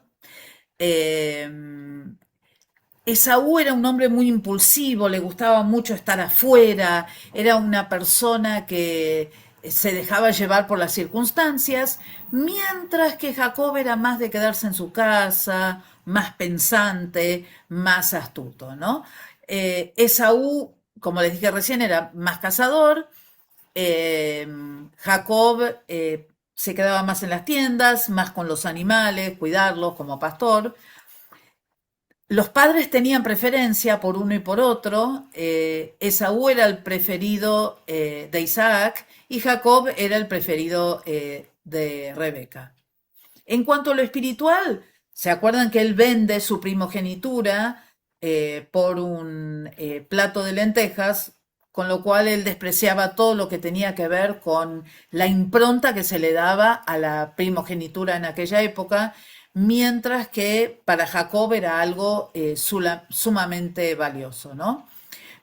Esaú era un hombre muy impulsivo, le gustaba mucho estar afuera, era una persona que se dejaba llevar por las circunstancias, mientras que Jacob era más de quedarse en su casa, más pensante, más astuto, ¿no? Esaú, como les dije recién, era más cazador. Jacob se quedaba más en las tiendas, más con los animales, cuidarlos como pastor. Los padres tenían preferencia por uno y por otro. Esaú era el preferido de Isaac y Jacob era el preferido de Rebeca. En cuanto a lo espiritual, ¿se acuerdan que él vende su primogenitura por un plato de lentejas? Con lo cual él despreciaba todo lo que tenía que ver con la impronta que se le daba a la primogenitura en aquella época, mientras que para Jacob era algo sumamente valioso, ¿no?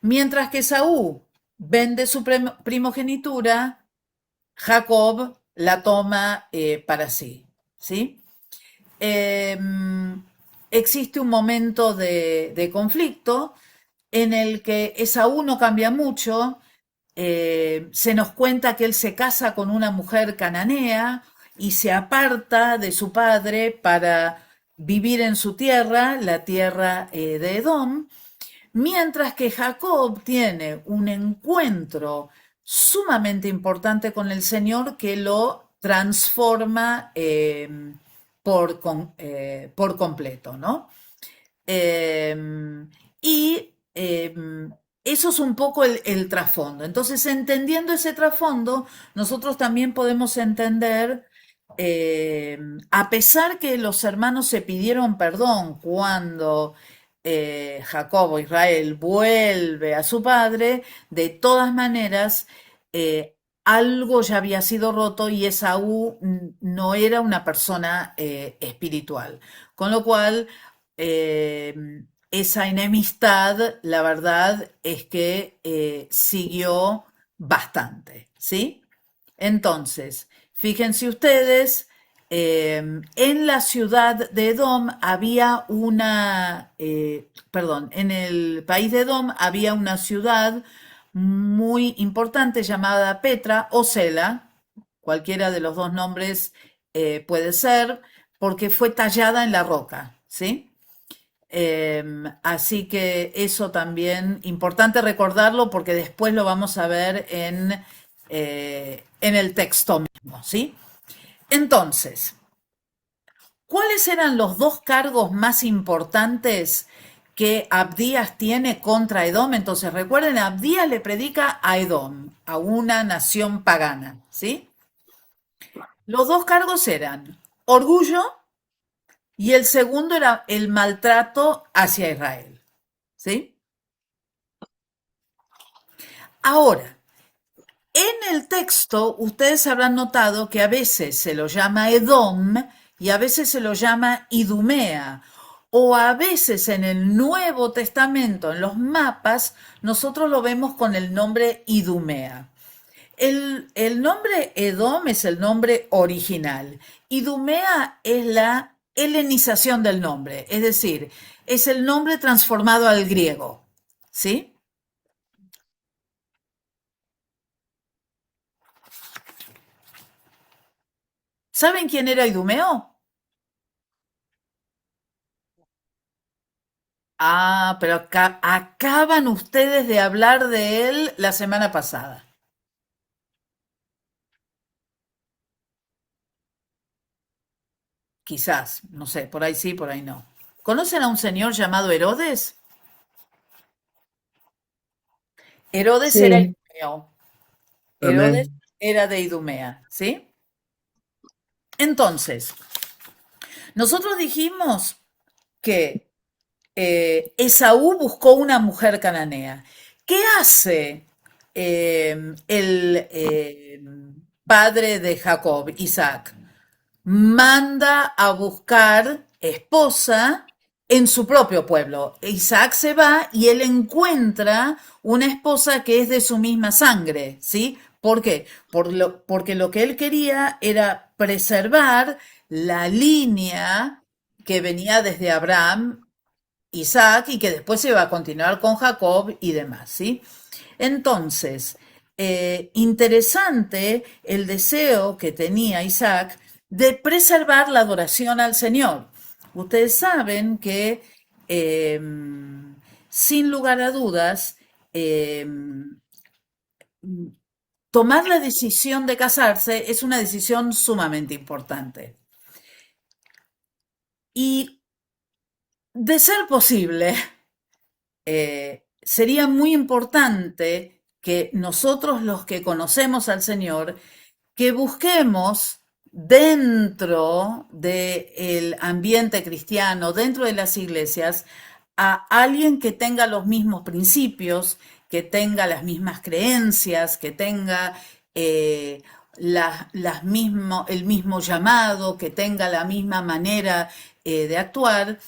Mientras que Esaú vende su primogenitura, Jacob la toma para sí, ¿sí? Existe un momento de conflicto en el que Esaú no cambia mucho. Se nos cuenta que él se casa con una mujer cananea y se aparta de su padre para vivir en su tierra, la tierra de Edom, mientras que Jacob tiene un encuentro sumamente importante con el Señor que lo transforma por completo, ¿no? Y eso es un poco el trasfondo. Entonces, entendiendo ese trasfondo, nosotros también podemos entender, a pesar que los hermanos se pidieron perdón cuando Jacob o Israel vuelve a su padre, de todas maneras, algo ya había sido roto y Esaú no era una persona espiritual. Con lo cual, esa enemistad, la verdad es que siguió bastante, ¿sí? Entonces, fíjense ustedes, en la ciudad de Edom había en el país de Edom había una ciudad muy importante llamada Petra o Sela, cualquiera de los dos nombres puede ser, porque fue tallada en la roca, ¿sí? Así que eso también, importante recordarlo porque después lo vamos a ver en el texto mismo, ¿sí? Entonces, ¿cuáles eran los dos cargos más importantes que Abdías tiene contra Edom? Entonces, recuerden, Abdías le predica a Edom, a una nación pagana, ¿sí? Los dos cargos eran orgullo y el segundo era el maltrato hacia Israel, ¿sí? Ahora, en el texto ustedes habrán notado que a veces se lo llama Edom y a veces se lo llama Idumea, o a veces en el Nuevo Testamento, en los mapas, nosotros lo vemos con el nombre Idumea. El nombre Edom es el nombre original. Idumea es la helenización del nombre, es decir, es el nombre transformado al griego, ¿sí? ¿Saben quién era Idumeo? Ah, pero acaban ustedes de hablar de él la semana pasada. Quizás, no sé, por ahí sí, por ahí no. ¿Conocen a un señor llamado Herodes? Herodes era Sí, Idumeo. Herodes Amén. era de Idumea, ¿sí? Entonces, nosotros dijimos que Esaú buscó una mujer cananea. ¿Qué hace el padre de Jacob, Isaac? Manda a buscar esposa en su propio pueblo. Isaac se va y él encuentra una esposa que es de su misma sangre, ¿sí? ¿Por qué? Porque lo que él quería era preservar la línea que venía desde Abraham, Isaac, y que después se iba a continuar con Jacob y demás, ¿sí? Entonces, interesante el deseo que tenía Isaac de preservar la adoración al Señor. Ustedes saben que, sin lugar a dudas, tomar la decisión de casarse es una decisión sumamente importante. Y de ser posible, sería muy importante que nosotros los que conocemos al Señor, que busquemos dentro del ambiente cristiano, dentro de las iglesias, a alguien que tenga los mismos principios, que tenga las mismas creencias, que tenga el mismo llamado, que tenga la misma manera de actuar,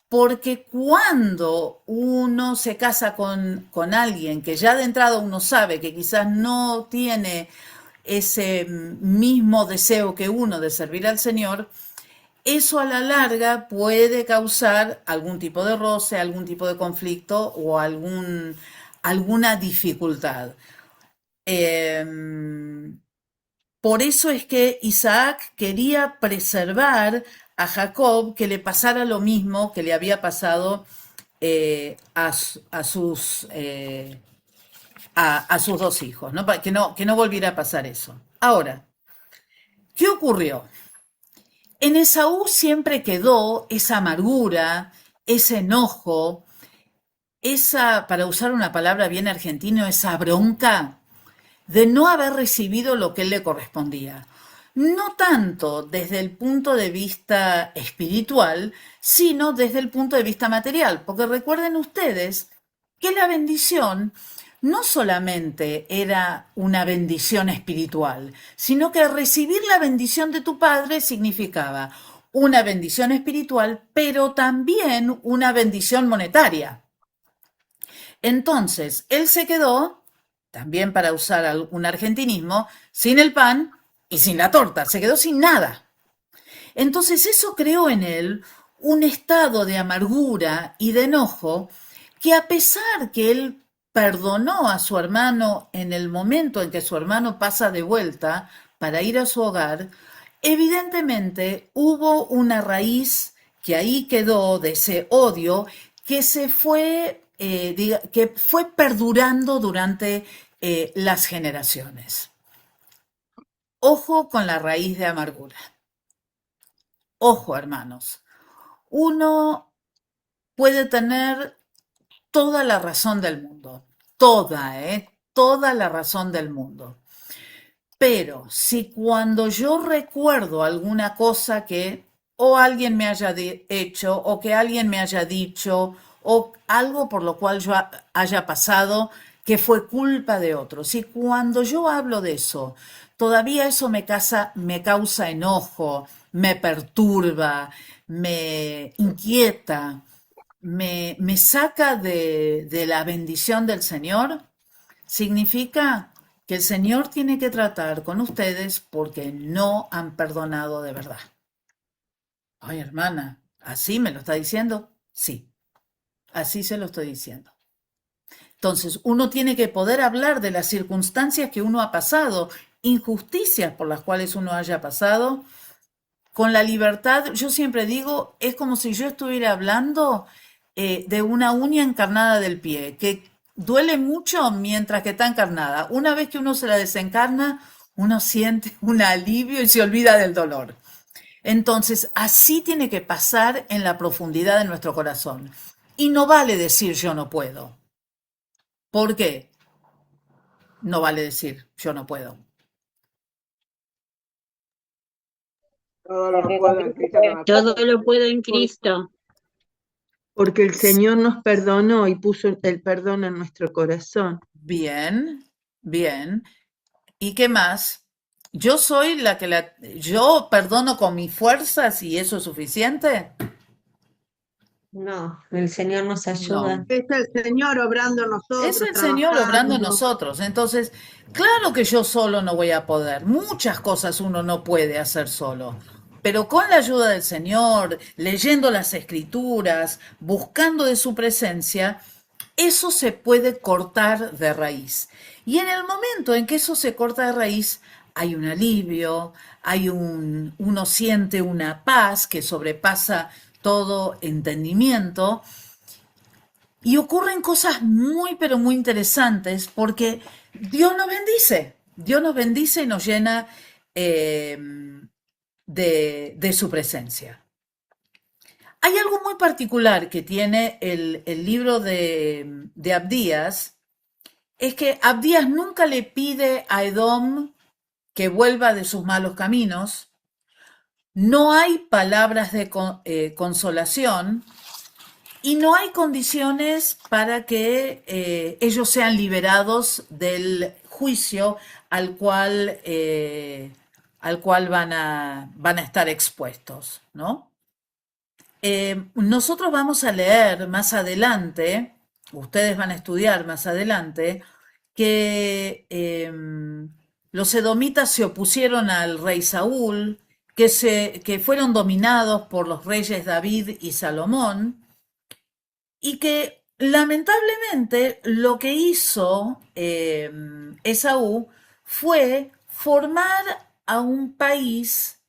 porque cuando uno se casa con alguien que ya de entrada uno sabe que quizás no tiene ese mismo deseo que uno de servir al Señor, eso a la larga puede causar algún tipo de roce, algún tipo de conflicto o alguna dificultad. Por eso es que Isaac quería preservar a Jacob que le pasara lo mismo que le había pasado a sus dos hijos, ¿no? Que no volviera a pasar eso. Ahora, ¿qué ocurrió? En Esaú siempre quedó esa amargura, ese enojo, para usar una palabra bien argentina, esa bronca de no haber recibido lo que él le correspondía. No tanto desde el punto de vista espiritual, sino desde el punto de vista material, porque recuerden ustedes que la bendición no solamente era una bendición espiritual, sino que recibir la bendición de tu padre significaba una bendición espiritual, pero también una bendición monetaria. Entonces, él se quedó, también para usar un argentinismo, sin el pan y sin la torta, se quedó sin nada. Entonces eso creó en él un estado de amargura y de enojo que, a pesar que él perdonó a su hermano en el momento en que su hermano pasa de vuelta para ir a su hogar, evidentemente hubo una raíz que ahí quedó de ese odio que que fue perdurando durante las generaciones. Ojo con la raíz de amargura. Ojo, hermanos. Uno puede tener toda la razón del mundo, toda la razón del mundo. Pero si cuando yo recuerdo alguna cosa que o alguien me haya hecho o que alguien me haya dicho o algo por lo cual yo haya pasado que fue culpa de otros, y cuando yo hablo de eso, todavía eso me causa enojo, me perturba, me inquieta, me saca de la bendición del Señor, significa que el Señor tiene que tratar con ustedes porque no han perdonado de verdad. Ay, hermana, ¿así me lo está diciendo? Sí, así se lo estoy diciendo. Entonces, uno tiene que poder hablar de las circunstancias que uno ha pasado, injusticias por las cuales uno haya pasado, con la libertad. Yo siempre digo, es como si yo estuviera hablando de una uña encarnada del pie, que duele mucho mientras que está encarnada. Una vez que uno se la desencarna, uno siente un alivio y se olvida del dolor. Entonces, así tiene que pasar en la profundidad de nuestro corazón. Y no vale decir yo no puedo. ¿Por qué? No vale decir yo no puedo. Todo lo puedo en Cristo que me Todo fortalece. lo puedo en Cristo. Porque el Señor nos perdonó y puso el perdón en nuestro corazón. Bien, bien. ¿Y qué más? Yo soy yo perdono con mis fuerzas y eso es suficiente. No, el Señor nos ayuda. No. Es el Señor obrando en nosotros, Es el Señor obrando en trabajando. nosotros. Entonces, claro que yo solo no voy a poder. Muchas cosas uno no puede hacer solo. Pero con la ayuda del Señor, leyendo las Escrituras, buscando de su presencia, eso se puede cortar de raíz. Y en el momento en que eso se corta de raíz, hay un alivio, uno siente una paz que sobrepasa todo entendimiento. Y ocurren cosas muy, pero muy interesantes porque Dios nos bendice y nos llena de su presencia. Hay algo muy particular que tiene el libro de Abdías, es que Abdías nunca le pide a Edom que vuelva de sus malos caminos, no hay palabras de consolación y no hay condiciones para que ellos sean liberados del juicio al cual van a estar expuestos, ¿no? Nosotros vamos a leer más adelante, ustedes van a estudiar más adelante, que los edomitas se opusieron al rey Saúl, que fueron dominados por los reyes David y Salomón, y que lamentablemente lo que hizo Esaú fue formar a un país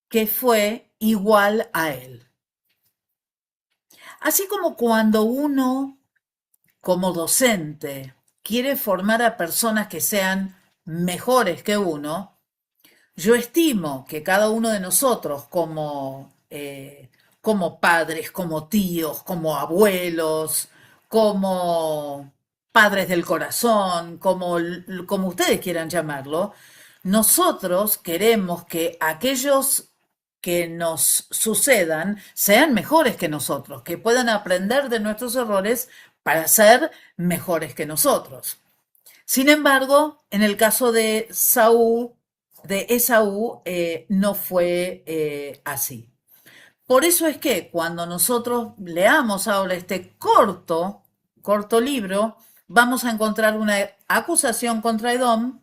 que fue igual a él. Así como cuando uno, como docente, quiere formar a personas que sean mejores que uno, yo estimo que cada uno de nosotros como padres, como tíos, como abuelos, como padres del corazón, como ustedes quieran llamarlo, nosotros queremos que aquellos que nos sucedan sean mejores que nosotros, que puedan aprender de nuestros errores para ser mejores que nosotros. Sin embargo, en el caso de Esaú, no fue así. Por eso es que cuando nosotros leamos ahora este corto libro, vamos a encontrar una acusación contra Edom,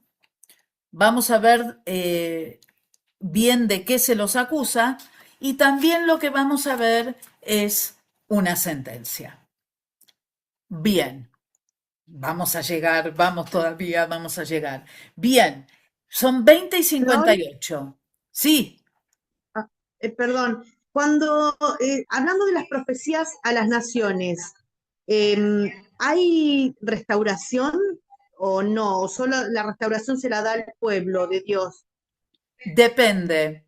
vamos a ver bien de qué se los acusa y también lo que vamos a ver es una sentencia. Bien, vamos a llegar. Bien, son 20 y 58. Sí. Perdón, hablando de las profecías a las naciones, ¿hay restauración o no? ¿O solo la restauración se la da al pueblo de Dios? Depende.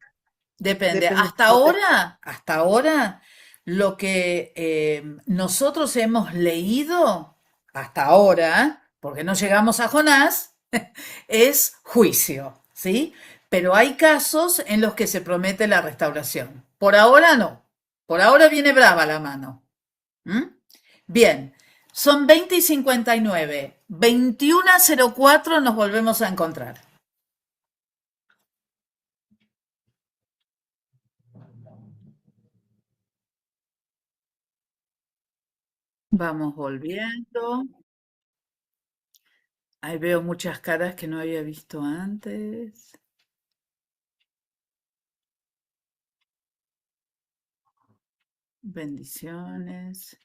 Hasta ahora, lo que nosotros hemos leído, hasta ahora, porque no llegamos a Jonás, es juicio, ¿sí? Pero hay casos en los que se promete la restauración. Por ahora no. Por ahora viene brava la mano. Bien, son 20 y 59. 21:04 nos volvemos a encontrar. Vamos volviendo. Ahí veo muchas caras que no había visto antes. Bendiciones.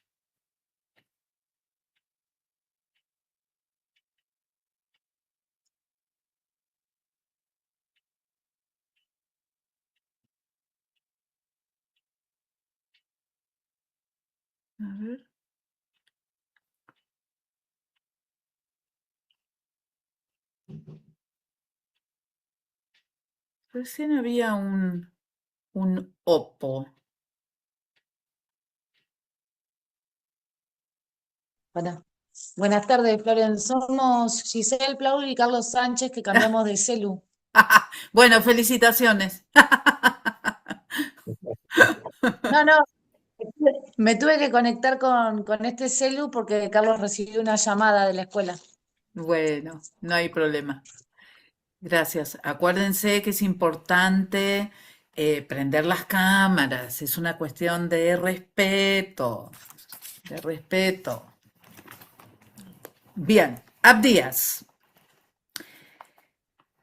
A ver. Recién había un Oppo. Bueno, buenas tardes, Floren. Somos Giselle Plaul y Carlos Sánchez que cambiamos de celu. Bueno, felicitaciones. No, me tuve que conectar con este celu porque Carlos recibió una llamada de la escuela. Bueno, no hay problema. Gracias. Acuérdense que es importante prender las cámaras. Es una cuestión de respeto. De respeto. Bien, Abdías.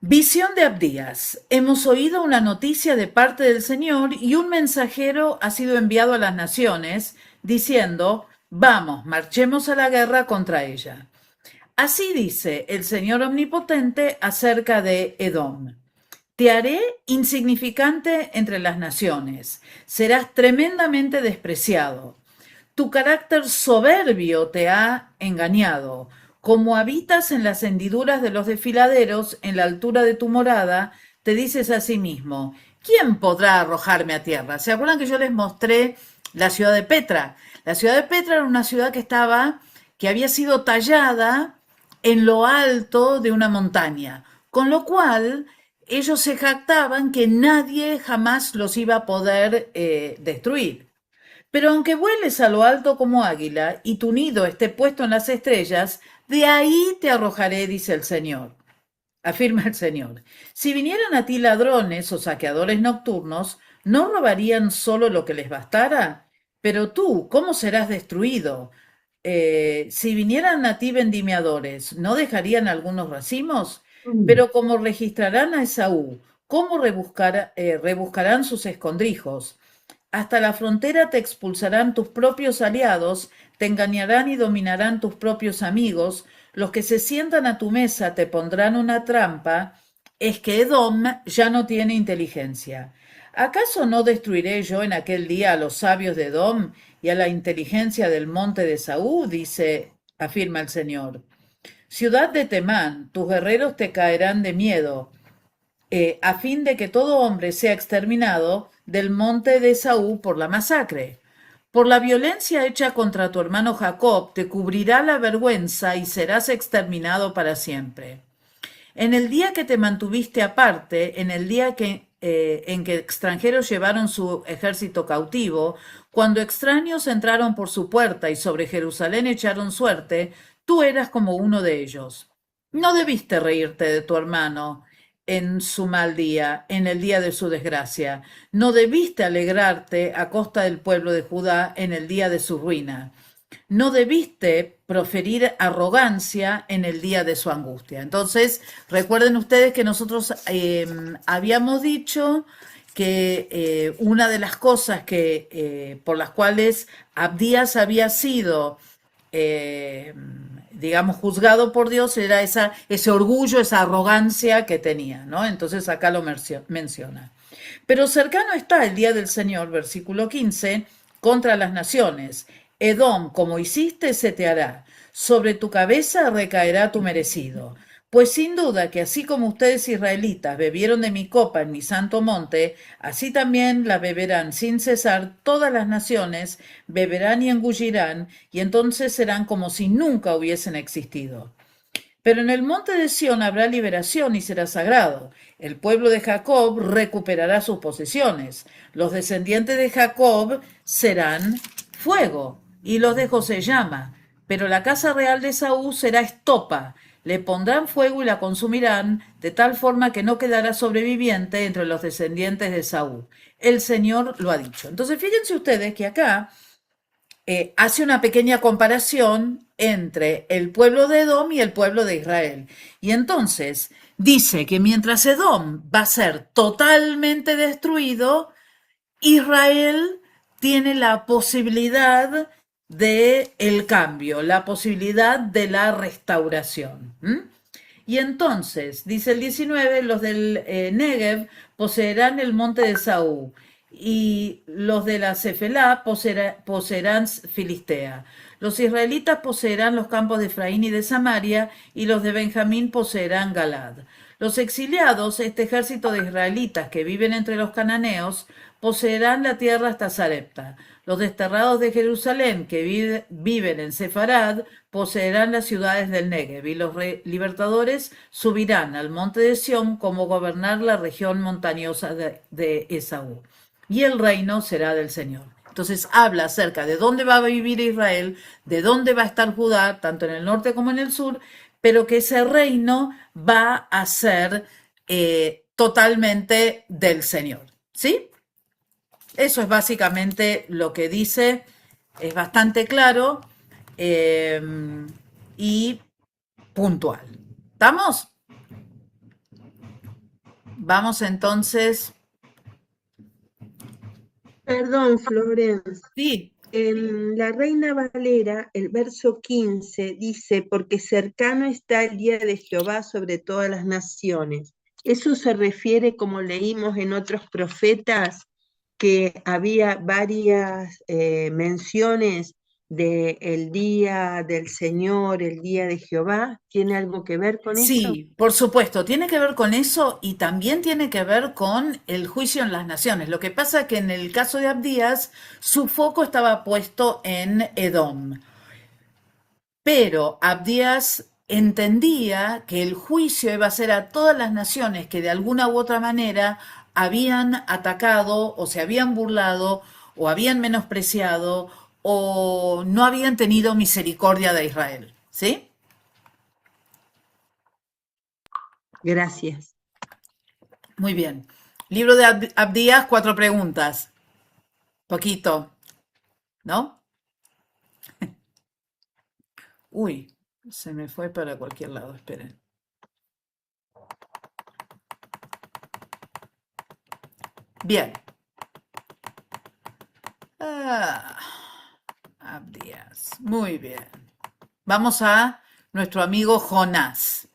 Visión de Abdías. Hemos oído una noticia de parte del Señor y un mensajero ha sido enviado a las naciones diciendo, vamos, marchemos a la guerra contra ella. Así dice el Señor Omnipotente acerca de Edom. Te haré insignificante entre las naciones, serás tremendamente despreciado. Tu carácter soberbio te ha engañado. Como habitas en las hendiduras de los desfiladeros, en la altura de tu morada, te dices a sí mismo, ¿quién podrá arrojarme a tierra? ¿Se acuerdan que yo les mostré la ciudad de Petra? La ciudad de Petra era una ciudad que había sido tallada en lo alto de una montaña, con lo cual ellos se jactaban que nadie jamás los iba a poder destruir. Pero aunque vueles a lo alto como águila y tu nido esté puesto en las estrellas, de ahí te arrojaré, dice el Señor, afirma el Señor. Si vinieran a ti ladrones o saqueadores nocturnos, ¿no robarían solo lo que les bastara? Pero tú, ¿cómo serás destruido? Si vinieran a ti vendimiadores, ¿no dejarían algunos racimos? Pero como registrarán a Esaú, ¿cómo rebuscarán sus escondrijos? Hasta la frontera te expulsarán tus propios aliados, te engañarán y dominarán tus propios amigos, los que se sientan a tu mesa te pondrán una trampa, es que Edom ya no tiene inteligencia. ¿Acaso no destruiré yo en aquel día a los sabios de Edom y a la inteligencia del monte de Esaú? Afirma el Señor. Ciudad de Temán, tus guerreros te caerán de miedo, a fin de que todo hombre sea exterminado del monte de Esaú por la masacre. Por la violencia hecha contra tu hermano Jacob te cubrirá la vergüenza y serás exterminado para siempre. En el día que te mantuviste aparte, en el día en que extranjeros llevaron su ejército cautivo, cuando extraños entraron por su puerta y sobre Jerusalén echaron suerte, tú eras como uno de ellos. No debiste reírte de tu hermano en su mal día, en el día de su desgracia. No debiste alegrarte a costa del pueblo de Judá en el día de su ruina. No debiste proferir arrogancia en el día de su angustia. Entonces, recuerden ustedes que nosotros habíamos dicho que una de las cosas por las cuales Abdías había sido digamos, juzgado por Dios era ese orgullo, esa arrogancia que tenía, ¿no? Entonces acá lo menciona. Pero cercano está el día del Señor, versículo 15, contra las naciones. Edom, como hiciste, se te hará. Sobre tu cabeza recaerá tu merecido. Pues sin duda que así como ustedes israelitas bebieron de mi copa en mi santo monte, así también la beberán sin cesar todas las naciones, beberán y engullirán, y entonces serán como si nunca hubiesen existido. Pero en el monte de Sión habrá liberación y será sagrado. El pueblo de Jacob recuperará sus posesiones. Los descendientes de Jacob serán fuego, y los de José llama. Pero la casa real de Saúl será estopa. Le pondrán fuego y la consumirán, de tal forma que no quedará sobreviviente entre los descendientes de Saúl. El Señor lo ha dicho. Entonces, fíjense ustedes que acá hace una pequeña comparación entre el pueblo de Edom y el pueblo de Israel. Y entonces dice que mientras Edom va a ser totalmente destruido, Israel tiene la posibilidad del cambio, la posibilidad de la restauración. Y entonces, dice el 19, los del Negev poseerán el monte de Saúl, y los de la Cefelá poseerán Filistea. Los israelitas poseerán los campos de Efraín y de Samaria, y los de Benjamín poseerán Galad. Los exiliados, este ejército de israelitas que viven entre los cananeos, poseerán la tierra hasta Sarepta. Los desterrados de Jerusalén que viven en Sefarad poseerán las ciudades del Negev, y los libertadores subirán al monte de Sión como gobernar la región montañosa de Esaú. Y el reino será del Señor. Entonces habla acerca de dónde va a vivir Israel, de dónde va a estar Judá, tanto en el norte como en el sur, pero que ese reino va a ser totalmente del Señor. ¿Sí? Eso es básicamente lo que dice, es bastante claro y puntual. ¿Estamos? Vamos entonces. Perdón, Florencia. Sí. En la Reina Valera, el verso 15 dice, porque cercano está el día de Jehová sobre todas las naciones. Eso se refiere, como leímos en otros profetas, que había varias menciones de el día del Señor, el día de Jehová. ¿Tiene algo que ver con eso? Sí, por supuesto, tiene que ver con eso y también tiene que ver con el juicio en las naciones. Lo que pasa es que en el caso de Abdías, su foco estaba puesto en Edom. Pero Abdías entendía que el juicio iba a ser a todas las naciones que de alguna u otra manera habían atacado o se habían burlado o habían menospreciado o no habían tenido misericordia de Israel. ¿Sí? Gracias. Muy bien. Libro de Abdías, 4 preguntas. Poquito, ¿no? Uy, se me fue para cualquier lado, esperen. Bien. Ah, Abdías. Muy bien. Vamos a nuestro amigo Jonás.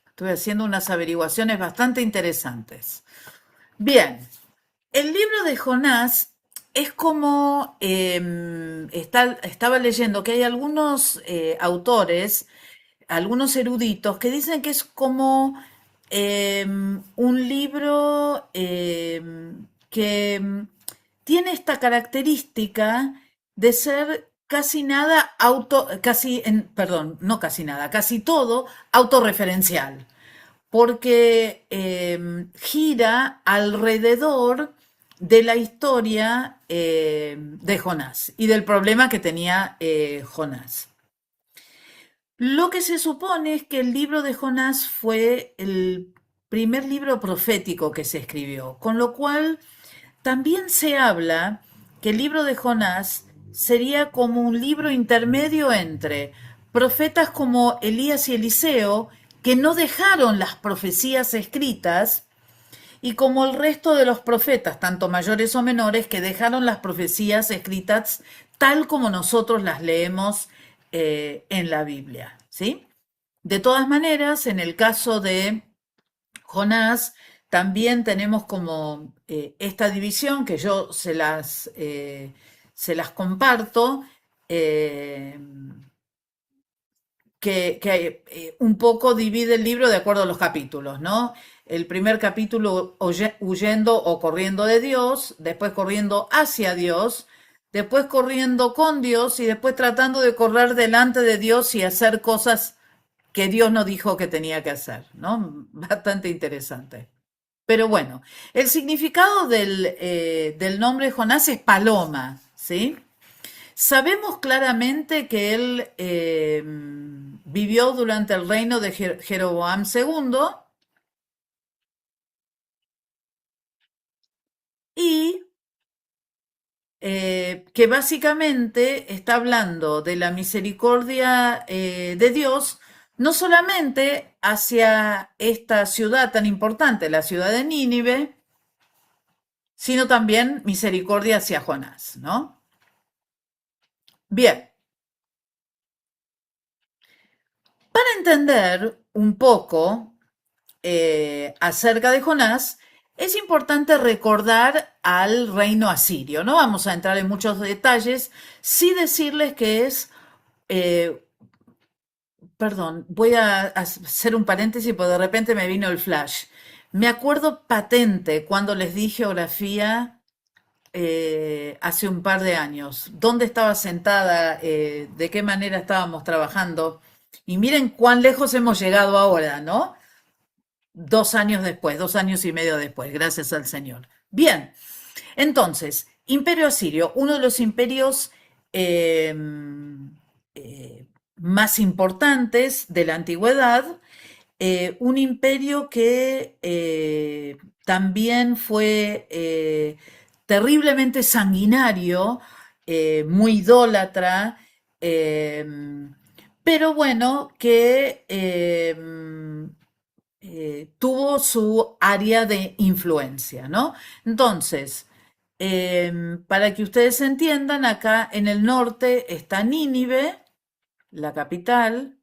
Estoy haciendo unas averiguaciones bastante interesantes. Bien, el libro de Jonás es como, estaba leyendo que hay algunos autores, algunos eruditos, que dicen que es como un libro que tiene esta característica de ser casi nada perdón, no casi nada, casi todo autorreferencial, porque gira alrededor de la historia de Jonás y del problema que tenía Jonás. Lo que se supone es que el libro de Jonás fue el primer libro profético que se escribió, con lo cual también se habla que el libro de Jonás sería como un libro intermedio entre profetas como Elías y Eliseo, que no dejaron las profecías escritas, y como el resto de los profetas, tanto mayores o menores, que dejaron las profecías escritas tal como nosotros las leemos en la Biblia, ¿sí? De todas maneras, en el caso de Jonás, también tenemos como esta división que yo se las comparto, que un poco divide el libro de acuerdo a los capítulos, ¿no? El primer capítulo huyendo o corriendo de Dios, después corriendo hacia Dios, después corriendo con Dios y después tratando de correr delante de Dios y hacer cosas que Dios no dijo que tenía que hacer, ¿no? Bastante interesante. Pero bueno, el significado del nombre Jonás es paloma, ¿sí? Sabemos claramente que él vivió durante el reino de Jeroboam II y que básicamente está hablando de la misericordia de Dios, no solamente hacia esta ciudad tan importante, la ciudad de Nínive, sino también misericordia hacia Jonás, ¿no? Bien. Para entender un poco acerca de Jonás, es importante recordar al reino asirio. No vamos a entrar en muchos detalles, sí decirles que es, perdón, voy a hacer un paréntesis porque de repente me vino el flash. Me acuerdo patente cuando les di geografía hace un par de años, dónde estaba sentada, de qué manera estábamos trabajando. Y miren cuán lejos hemos llegado ahora, ¿no? 2 años después, 2 años y medio después, gracias al Señor. Bien, entonces, Imperio Asirio, uno de los imperios más importantes de la antigüedad, un imperio que también fue terriblemente sanguinario, muy idólatra, pero bueno, que tuvo su área de influencia, ¿no? Entonces, para que ustedes entiendan, acá en el norte está Nínive, la capital.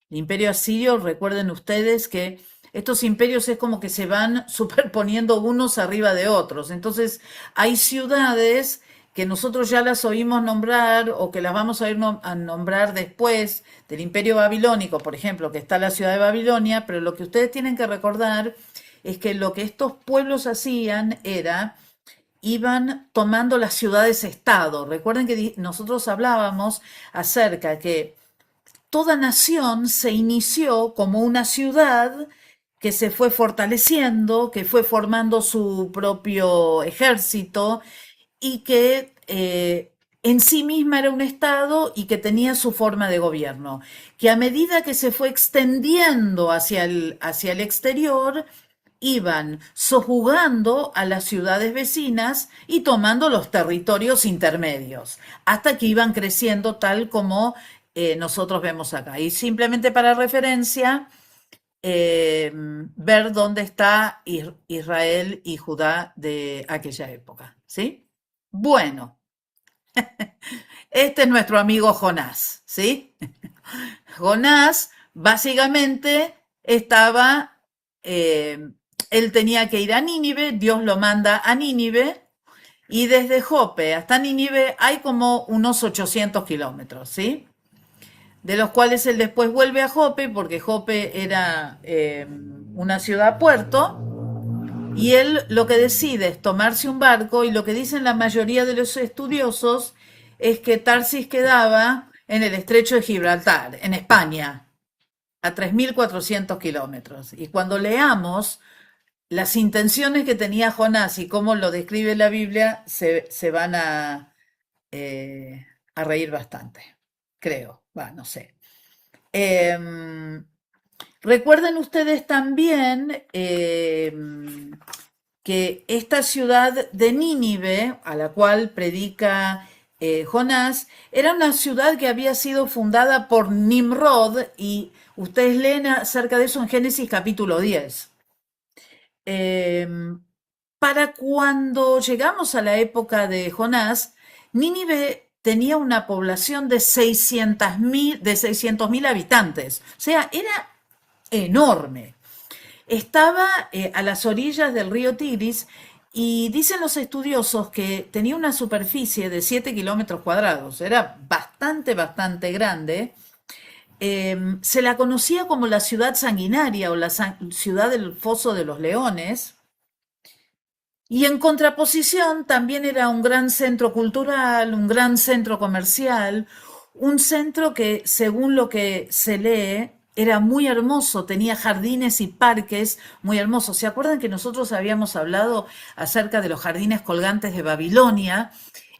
El Imperio Asirio, recuerden ustedes que estos imperios es como que se van superponiendo unos arriba de otros. Entonces, hay ciudades que nosotros ya las oímos nombrar o que las vamos a oír a nombrar después del Imperio Babilónico, por ejemplo, que está la ciudad de Babilonia, pero lo que ustedes tienen que recordar es que lo que estos pueblos hacían era, iban tomando las ciudades-estado. Recuerden que nosotros hablábamos acerca que toda nación se inició como una ciudad que se fue fortaleciendo, que fue formando su propio ejército y que en sí misma era un estado y que tenía su forma de gobierno, que a medida que se fue extendiendo hacia el exterior, iban sojugando a las ciudades vecinas y tomando los territorios intermedios, hasta que iban creciendo tal como nosotros vemos acá. Y simplemente para referencia, ver dónde está Israel y Judá de aquella época, ¿sí? Bueno, este es nuestro amigo Jonás, ¿sí? Jonás básicamente estaba, él tenía que ir a Nínive, Dios lo manda a Nínive, y desde Jope hasta Nínive hay como unos 800 kilómetros, ¿sí? De los cuales él después vuelve a Jope, porque Jope era una ciudad-puerto, y él lo que decide es tomarse un barco, y lo que dicen la mayoría de los estudiosos es que Tarsis quedaba en el estrecho de Gibraltar, en España, a 3.400 kilómetros. Y cuando leamos las intenciones que tenía Jonás y cómo lo describe la Biblia, se van a reír bastante, creo, no sé. Recuerden ustedes también que esta ciudad de Nínive, a la cual predica Jonás, era una ciudad que había sido fundada por Nimrod, y ustedes leen acerca de eso en Génesis capítulo 10. Para cuando llegamos a la época de Jonás, Nínive tenía una población de 600.000 habitantes, o sea, era enorme. Estaba a las orillas del río Tigris, y dicen los estudiosos que tenía una superficie de 7 kilómetros cuadrados, era bastante grande. Se la conocía como la ciudad sanguinaria o la ciudad del foso de los leones, y en contraposición también era un gran centro cultural, un gran centro comercial, un centro que, según lo que se lee, era muy hermoso, tenía jardines y parques muy hermosos. ¿Se acuerdan que nosotros habíamos hablado acerca de los jardines colgantes de Babilonia?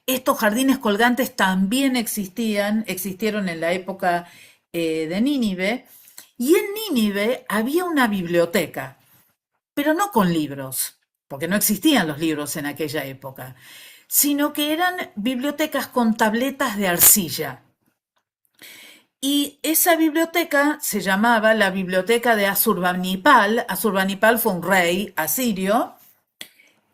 Estos jardines colgantes también existieron en la época de Nínive, y en Nínive había una biblioteca, pero no con libros, porque no existían los libros en aquella época, sino que eran bibliotecas con tabletas de arcilla. Y esa biblioteca se llamaba la biblioteca de Asurbanipal. Asurbanipal fue un rey asirio,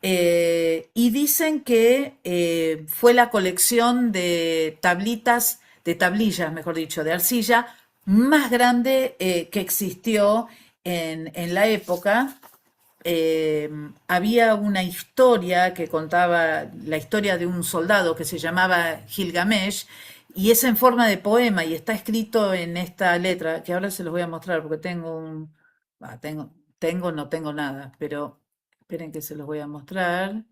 y dicen que fue la colección de tablillas, mejor dicho, de arcilla, más grande que existió en la época. Había una historia que contaba la historia de un soldado que se llamaba Gilgamesh, y es en forma de poema, y está escrito en esta letra, que ahora se los voy a mostrar porque no tengo nada, pero esperen que se los voy a mostrar.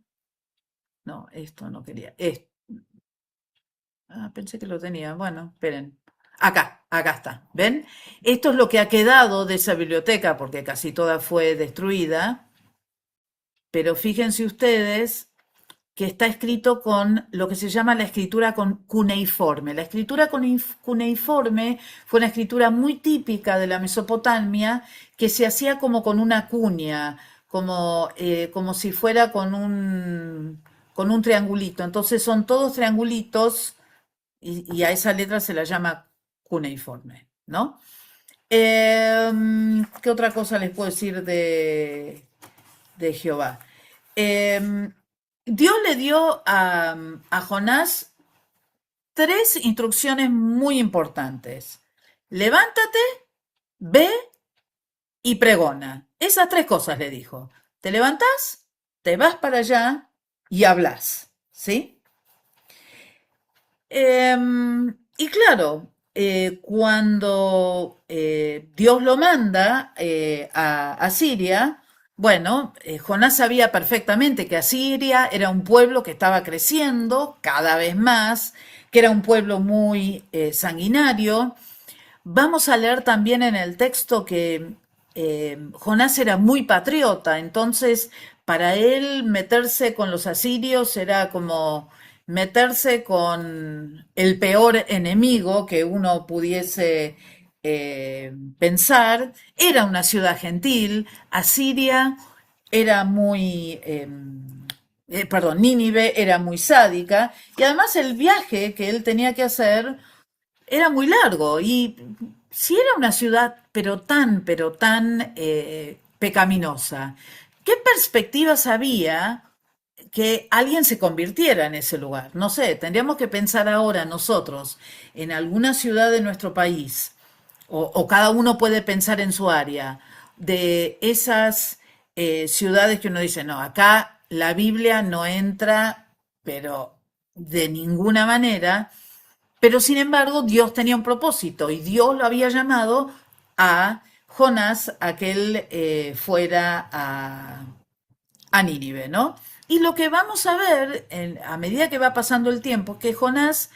No, esto no quería. Pensé que lo tenía. Bueno, esperen. Acá está. ¿Ven? Esto es lo que ha quedado de esa biblioteca, porque casi toda fue destruida. Pero fíjense ustedes que está escrito con lo que se llama la escritura cuneiforme. La escritura cuneiforme fue una escritura muy típica de la Mesopotamia, que se hacía como con una cuña, como si fuera con un triangulito. Entonces son todos triangulitos, y a esa letra se la llama cuneiforme, ¿no? ¿Qué otra cosa les puedo decir de Jehová? Dios le dio a Jonás 3 instrucciones muy importantes. Levántate, ve y pregona. Esas tres cosas le dijo. Te levantás, te vas para allá y hablas, ¿sí? Y claro, cuando Dios lo manda a Siria, bueno, Jonás sabía perfectamente que Asiria era un pueblo que estaba creciendo cada vez más, que era un pueblo muy sanguinario. Vamos a leer también en el texto que Jonás era muy patriota, entonces para él meterse con los asirios era como meterse con el peor enemigo que uno pudiese pensar. Era una ciudad gentil, Asiria era muy, perdón, Nínive era muy sádica, y además el viaje que él tenía que hacer era muy largo y si era una ciudad pero tan pecaminosa, ¿qué perspectivas había que alguien se convirtiera en ese lugar? No sé, tendríamos que pensar ahora nosotros en alguna ciudad de nuestro país, o cada uno puede pensar en su área, de esas ciudades que uno dice, no, acá la Biblia no entra, pero de ninguna manera. Pero sin embargo, Dios tenía un propósito y Dios lo había llamado a Jonás a que él fuera a Nínive, ¿no? Y lo que vamos a ver a medida que va pasando el tiempo es que Jonás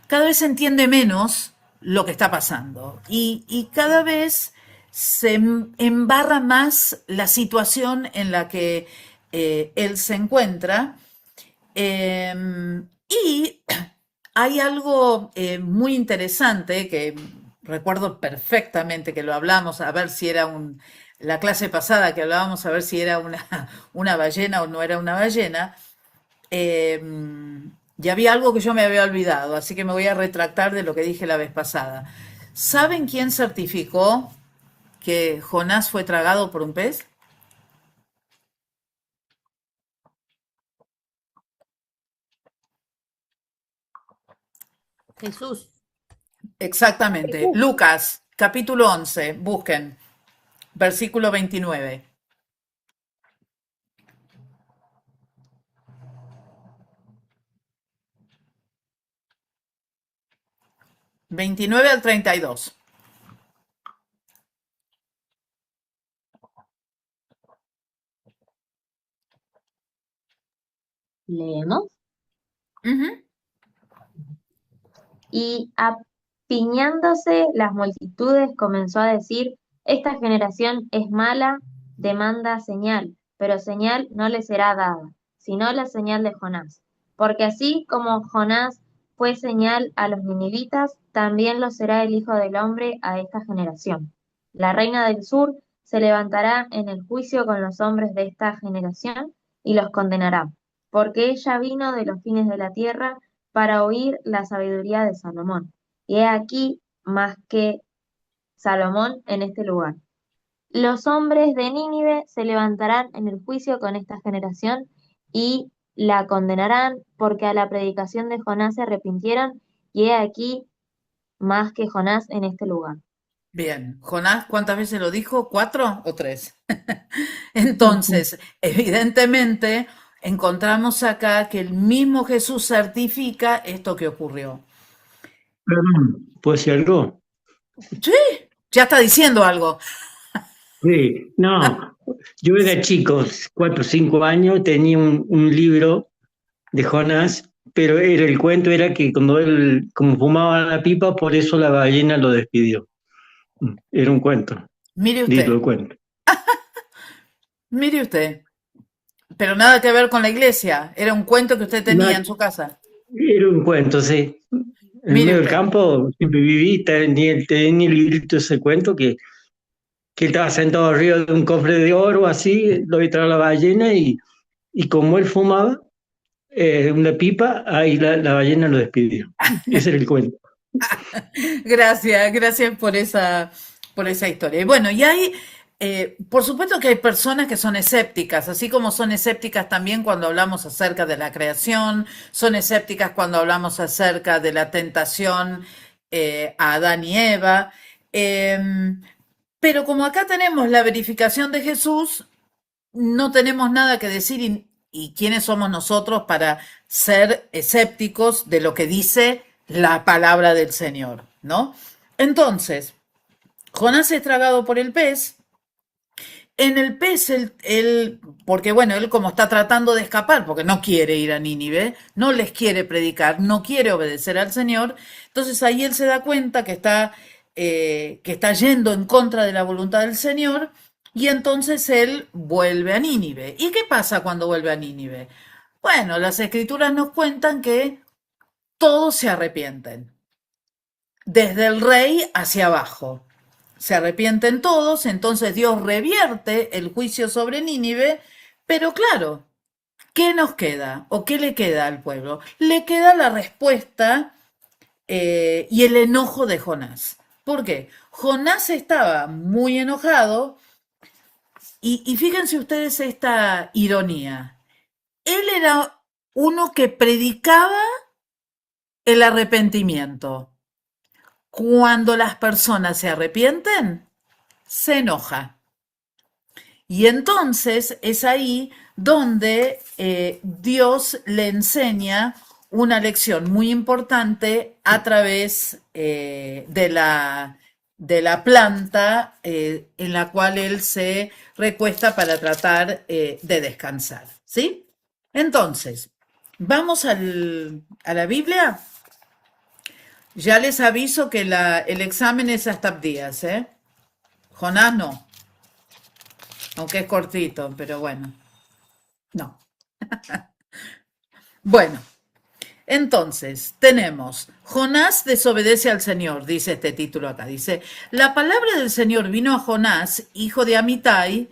cada vez entiende menos lo que está pasando y cada vez se embarra más la situación en la que él se encuentra. Y hay algo muy interesante que recuerdo perfectamente que lo hablamos, a ver si era la clase pasada que hablábamos, a ver si era una ballena o no era una ballena. eh, y había algo que yo me había olvidado, así que me voy a retractar de lo que dije la vez pasada. ¿Saben quién certificó que Jonás fue tragado por un pez? Jesús. Exactamente. Lucas, capítulo 11, busquen, versículo 29. 29 al 32. Leemos. Ujú. Y apiñándose las multitudes comenzó a decir, esta generación es mala, demanda señal, pero señal no le será dada, sino la señal de Jonás. Porque así como Jonás fue señal a los ninivitas, también lo será el Hijo del Hombre a esta generación. La reina del sur se levantará en el juicio con los hombres de esta generación y los condenará, porque ella vino de los fines de la tierra para oír la sabiduría de Salomón. Y he aquí más que Salomón en este lugar. Los hombres de Nínive se levantarán en el juicio con esta generación y la condenarán, porque a la predicación de Jonás se arrepintieron, y he aquí más que Jonás en este lugar. Bien, Jonás, ¿cuántas veces lo dijo? ¿4 o 3? Entonces, evidentemente, encontramos acá que el mismo Jesús certifica esto que ocurrió. Perdón, ¿puedo decir algo? Sí, ya está diciendo algo. Sí, no, yo era chico, 4 o 5 años, tenía un libro de Jonás, pero el cuento era que cuando él, como fumaba la pipa, por eso la ballena lo despidió. Era un cuento, Mire digo el usted, cuento. mire usted, pero nada que ver con la iglesia, era un cuento que usted No, tenía en su casa. era un cuento, sí. En Mire medio del usted. campo siempre viví, tenía el librito ese cuento que él estaba sentado arriba de un cofre de oro, así, lo había traído la ballena y como él fumaba una pipa, ahí la ballena lo despidió. Ese era el cuento. Gracias, gracias por esa historia. Y bueno, y hay, por supuesto que hay personas que son escépticas, así como son escépticas también cuando hablamos acerca de la creación, son escépticas cuando hablamos acerca de la tentación a Adán y Eva. Pero como acá tenemos la verificación de Jesús, no tenemos nada que decir y quiénes somos nosotros para ser escépticos de lo que dice la palabra del Señor, ¿no? Entonces, Jonás es tragado por el pez. En el pez, porque bueno, él como está tratando de escapar, porque no quiere ir a Nínive, no les quiere predicar, no quiere obedecer al Señor, entonces ahí él se da cuenta que está yendo en contra de la voluntad del Señor, y entonces él vuelve a Nínive. ¿Y qué pasa cuando vuelve a Nínive? Bueno, las escrituras nos cuentan que todos se arrepienten, desde el rey hacia abajo. Se arrepienten todos, entonces Dios revierte el juicio sobre Nínive, pero claro, ¿qué nos queda o qué le queda al pueblo? Le queda la respuesta y el enojo de Jonás. ¿Por qué? Jonás estaba muy enojado y fíjense ustedes esta ironía. Él era uno que predicaba el arrepentimiento. Cuando las personas se arrepienten, se enoja. Y entonces es ahí donde Dios le enseña una lección muy importante a través de la planta en la cual él se recuesta para tratar de descansar. ¿Sí? Entonces, vamos a la Biblia. Ya les aviso que el examen es hasta días, ¿eh? Jonás no, aunque es cortito, pero bueno, no. Bueno, entonces tenemos, Jonás desobedece al Señor, dice este título acá. Dice, la palabra del Señor vino a Jonás, hijo de Amitai,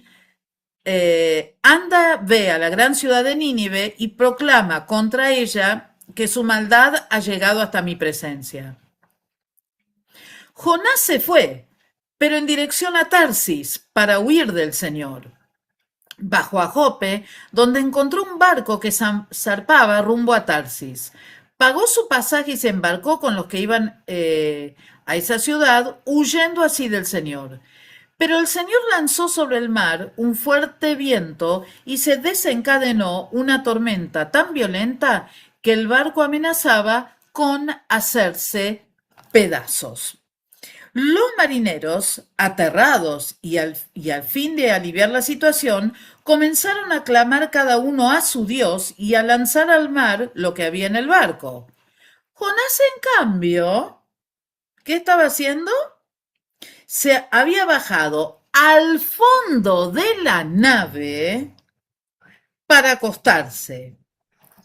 anda, ve a la gran ciudad de Nínive y proclama contra ella que su maldad ha llegado hasta mi presencia. Jonás se fue, pero en dirección a Tarsis, para huir del Señor. Bajó a Jope, donde encontró un barco que zarpaba rumbo a Tarsis. Pagó su pasaje y se embarcó con los que iban a esa ciudad, huyendo así del Señor. Pero el Señor lanzó sobre el mar un fuerte viento y se desencadenó una tormenta tan violenta que el barco amenazaba con hacerse pedazos. Los marineros, aterrados y al fin de aliviar la situación, comenzaron a clamar cada uno a su Dios y a lanzar al mar lo que había en el barco. Jonás, en cambio, ¿qué estaba haciendo? Se había bajado al fondo de la nave para acostarse.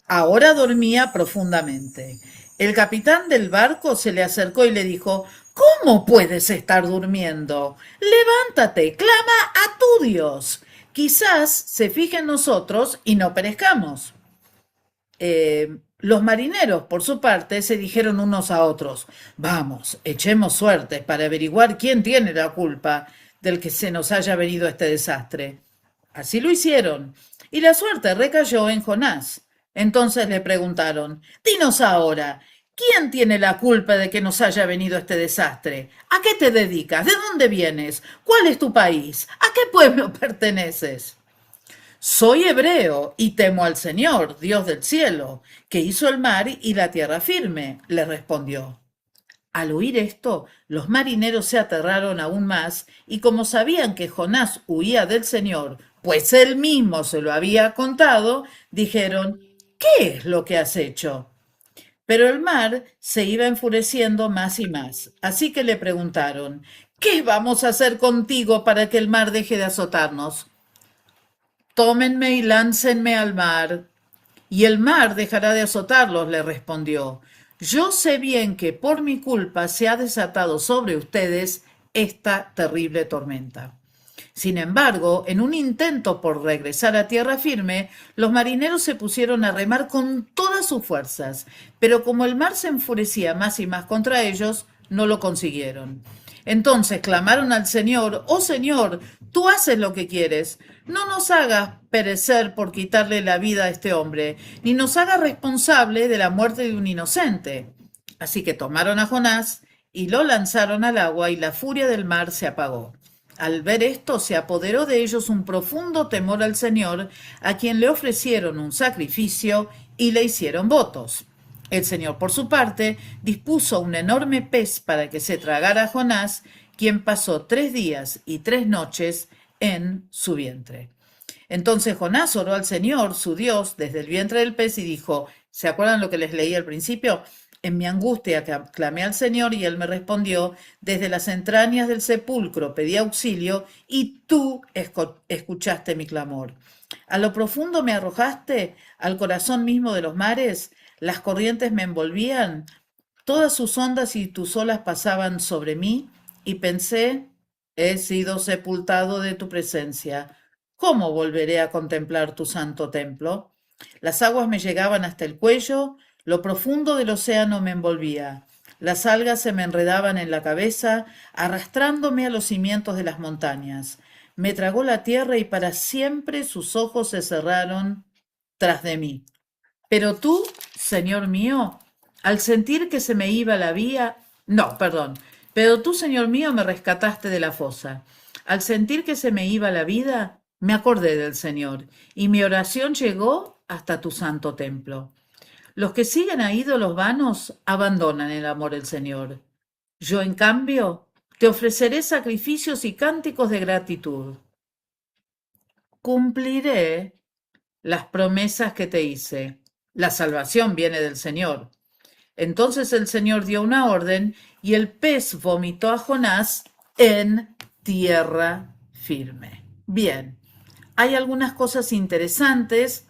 Ahora dormía profundamente. El capitán del barco se le acercó y le dijo, ¿cómo puedes estar durmiendo? Levántate, clama a tu Dios. Quizás se fije en nosotros y no perezcamos. Los marineros, por su parte, se dijeron unos a otros, vamos, echemos suertes para averiguar quién tiene la culpa del que se nos haya venido este desastre. Así lo hicieron, y la suerte recayó en Jonás. Entonces le preguntaron, dinos ahora, ¿quién tiene la culpa de que nos haya venido este desastre? ¿A qué te dedicas? ¿De dónde vienes? ¿Cuál es tu país? ¿A qué pueblo perteneces? Soy hebreo y temo al Señor, Dios del cielo, que hizo el mar y la tierra firme, le respondió. Al oír esto, los marineros se aterraron aún más, y como sabían que Jonás huía del Señor, pues él mismo se lo había contado, dijeron, ¿qué es lo que has hecho? Pero el mar se iba enfureciendo más y más, así que le preguntaron, ¿qué vamos a hacer contigo para que el mar deje de azotarnos? Tómenme y láncenme al mar, y el mar dejará de azotarlos, le respondió. Yo sé bien que por mi culpa se ha desatado sobre ustedes esta terrible tormenta. Sin embargo, en un intento por regresar a tierra firme, los marineros se pusieron a remar con todas sus fuerzas, pero como el mar se enfurecía más y más contra ellos, no lo consiguieron. Entonces clamaron al Señor, «Oh Señor, tú haces lo que quieres. No nos hagas perecer por quitarle la vida a este hombre, ni nos hagas responsable de la muerte de un inocente». Así que tomaron a Jonás y lo lanzaron al agua y la furia del mar se apagó. Al ver esto, se apoderó de ellos un profundo temor al Señor, a quien le ofrecieron un sacrificio y le hicieron votos. El Señor, por su parte, dispuso un enorme pez para que se tragara a Jonás, quien pasó 3 días y 3 noches en su vientre. Entonces Jonás oró al Señor, su Dios, desde el vientre del pez y dijo, ¿se acuerdan lo que les leí al principio? En mi angustia clamé al Señor y él me respondió, desde las entrañas del sepulcro pedí auxilio y tú escuchaste mi clamor. A lo profundo me arrojaste, al corazón mismo de los mares, las corrientes me envolvían, todas sus ondas y tus olas pasaban sobre mí y pensé, he sido sepultado de tu presencia. ¿Cómo volveré a contemplar tu santo templo? Las aguas me llegaban hasta el cuello, lo profundo del océano me envolvía. Las algas se me enredaban en la cabeza, arrastrándome a los cimientos de las montañas. Me tragó la tierra y para siempre sus ojos se cerraron tras de mí. Pero tú, Señor mío, al sentir que se me iba la vía... No, perdón. Pero tú, Señor mío, me rescataste de la fosa. Al sentir que se me iba la vida, me acordé del Señor, y mi oración llegó hasta tu santo templo. Los que siguen a ídolos vanos abandonan el amor del Señor. Yo, en cambio, te ofreceré sacrificios y cánticos de gratitud. Cumpliré las promesas que te hice. La salvación viene del Señor. Entonces el Señor dio una orden y el pez vomitó a Jonás en tierra firme. Bien, hay algunas cosas interesantes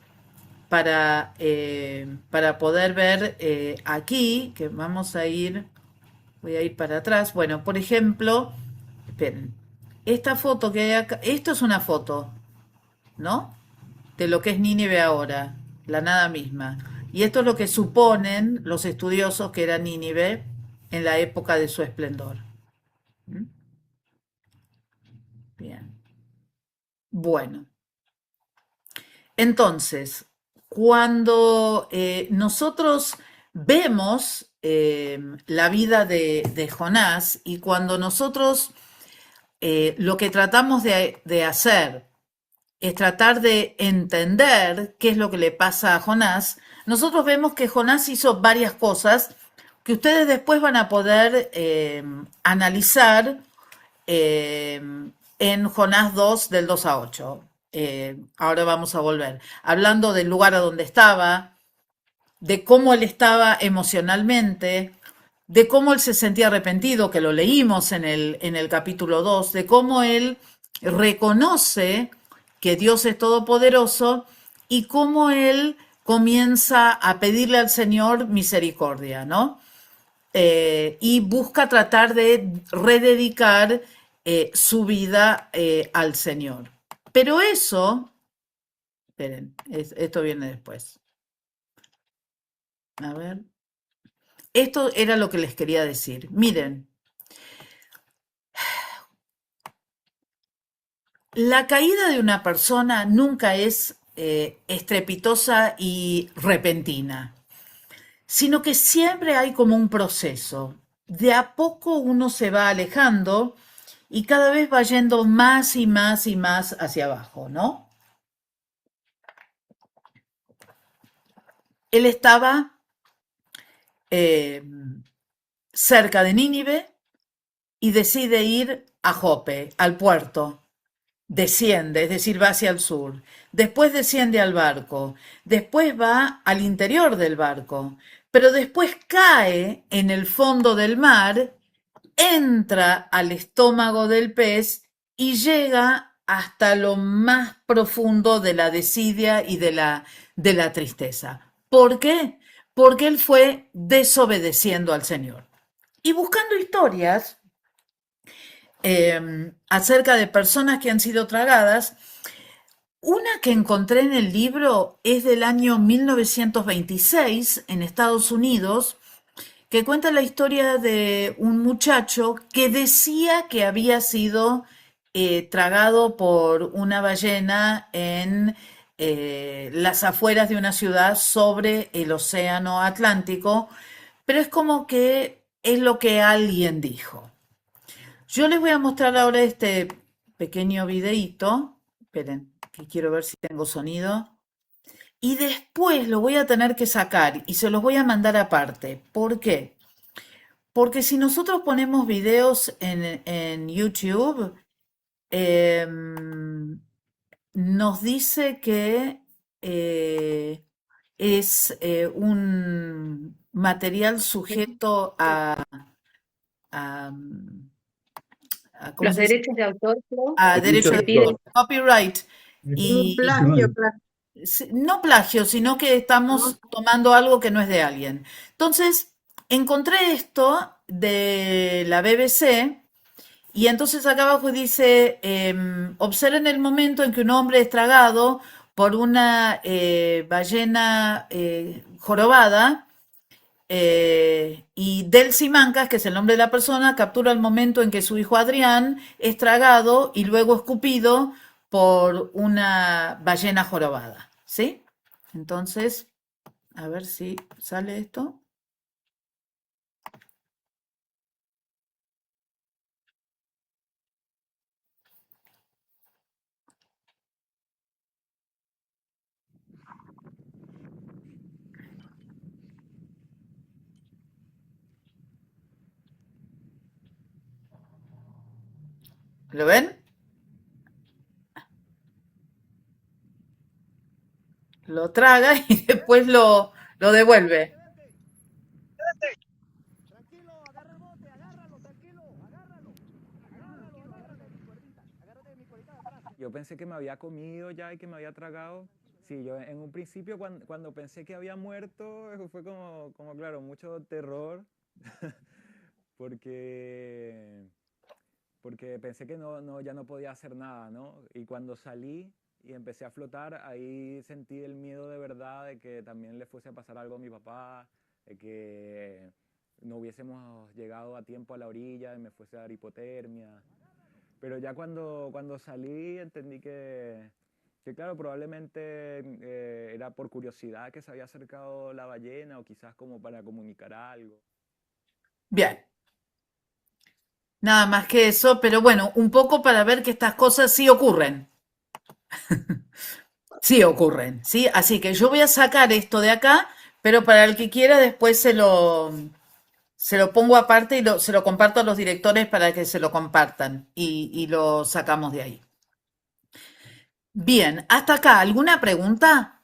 para poder ver aquí, que vamos a ir, voy a ir para atrás. Bueno, por ejemplo, esperen, esta foto que hay acá, esto es una foto, ¿no? De lo que es Nínive ahora, la nada misma. Y esto es lo que suponen los estudiosos que era Nínive en la época de su esplendor. ¿Mm? Bien. Bueno. Entonces, cuando nosotros vemos la vida de Jonás y cuando nosotros lo que tratamos de hacer es tratar de entender qué es lo que le pasa a Jonás, nosotros vemos que Jonás hizo varias cosas que ustedes después van a poder analizar en Jonás 2, del 2 a 8. Ahora vamos a volver. Hablando del lugar a donde estaba, de cómo él estaba emocionalmente, de cómo él se sentía arrepentido, que lo leímos en el capítulo 2, de cómo él reconoce que Dios es todopoderoso y cómo él comienza a pedirle al Señor misericordia, ¿no? Y busca tratar de rededicar su vida al Señor. Pero eso, esperen, esto viene después. A ver. Esto era lo que les quería decir. Miren, la caída de una persona nunca es estrepitosa y repentina, sino que siempre hay como un proceso. De a poco uno se va alejando y cada vez va yendo más y más y más hacia abajo, ¿no? Él estaba cerca de Nínive y decide ir a Jope, al puerto. Desciende, es decir, va hacia el sur. Después desciende al barco. Después va al interior del barco. Pero después cae en el fondo del mar, entra al estómago del pez y llega hasta lo más profundo de la desidia y de la tristeza. ¿Por qué? Porque él fue desobedeciendo al Señor. Y buscando historias acerca de personas que han sido tragadas, una que encontré en el libro es del año 1926 en Estados Unidos, que cuenta la historia de un muchacho que decía que había sido tragado por una ballena en las afueras de una ciudad sobre el océano Atlántico, pero es como que es lo que alguien dijo. Yo les voy a mostrar ahora este pequeño videíto. Esperen, que quiero ver si tengo sonido. Y después lo voy a tener que sacar y se los voy a mandar aparte. ¿Por qué? Porque si nosotros ponemos videos en YouTube, nos dice que es un material sujeto a, ¿cómo Los se dice? derechos de autor, Flo, A derecho se de pide. autor, copyright. Un Y plagio, no plagio, sino que estamos tomando algo que no es de alguien. Entonces, encontré esto de la BBC y entonces acá abajo dice, observen el momento en que un hombre es tragado por una ballena jorobada y Del Simancas, que es el nombre de la persona, captura el momento en que su hijo Adrián es tragado y luego escupido por una ballena jorobada. ¿Sí? Entonces, a ver si sale esto. ¿Lo ven? Lo traga y después lo devuelve. Yo pensé que me había comido ya y que me había tragado. Sí, yo en un principio cuando pensé que había muerto fue como claro, mucho terror porque, porque pensé que ya no podía hacer nada, ¿no? Y cuando salí y empecé a flotar, ahí sentí el miedo de verdad de que también le fuese a pasar algo a mi papá, de que no hubiésemos llegado a tiempo a la orilla y me fuese a dar hipotermia. Pero ya cuando salí entendí que claro, probablemente era por curiosidad que se había acercado la ballena o quizás como para comunicar algo. Bien. Nada más que eso, pero bueno, un poco para ver que estas cosas sí ocurren. Sí ocurren, ¿sí? Así que yo voy a sacar esto de acá, pero para el que quiera después se lo pongo aparte y se lo comparto a los directores para que se lo compartan y lo sacamos de ahí. Bien, hasta acá, ¿alguna pregunta?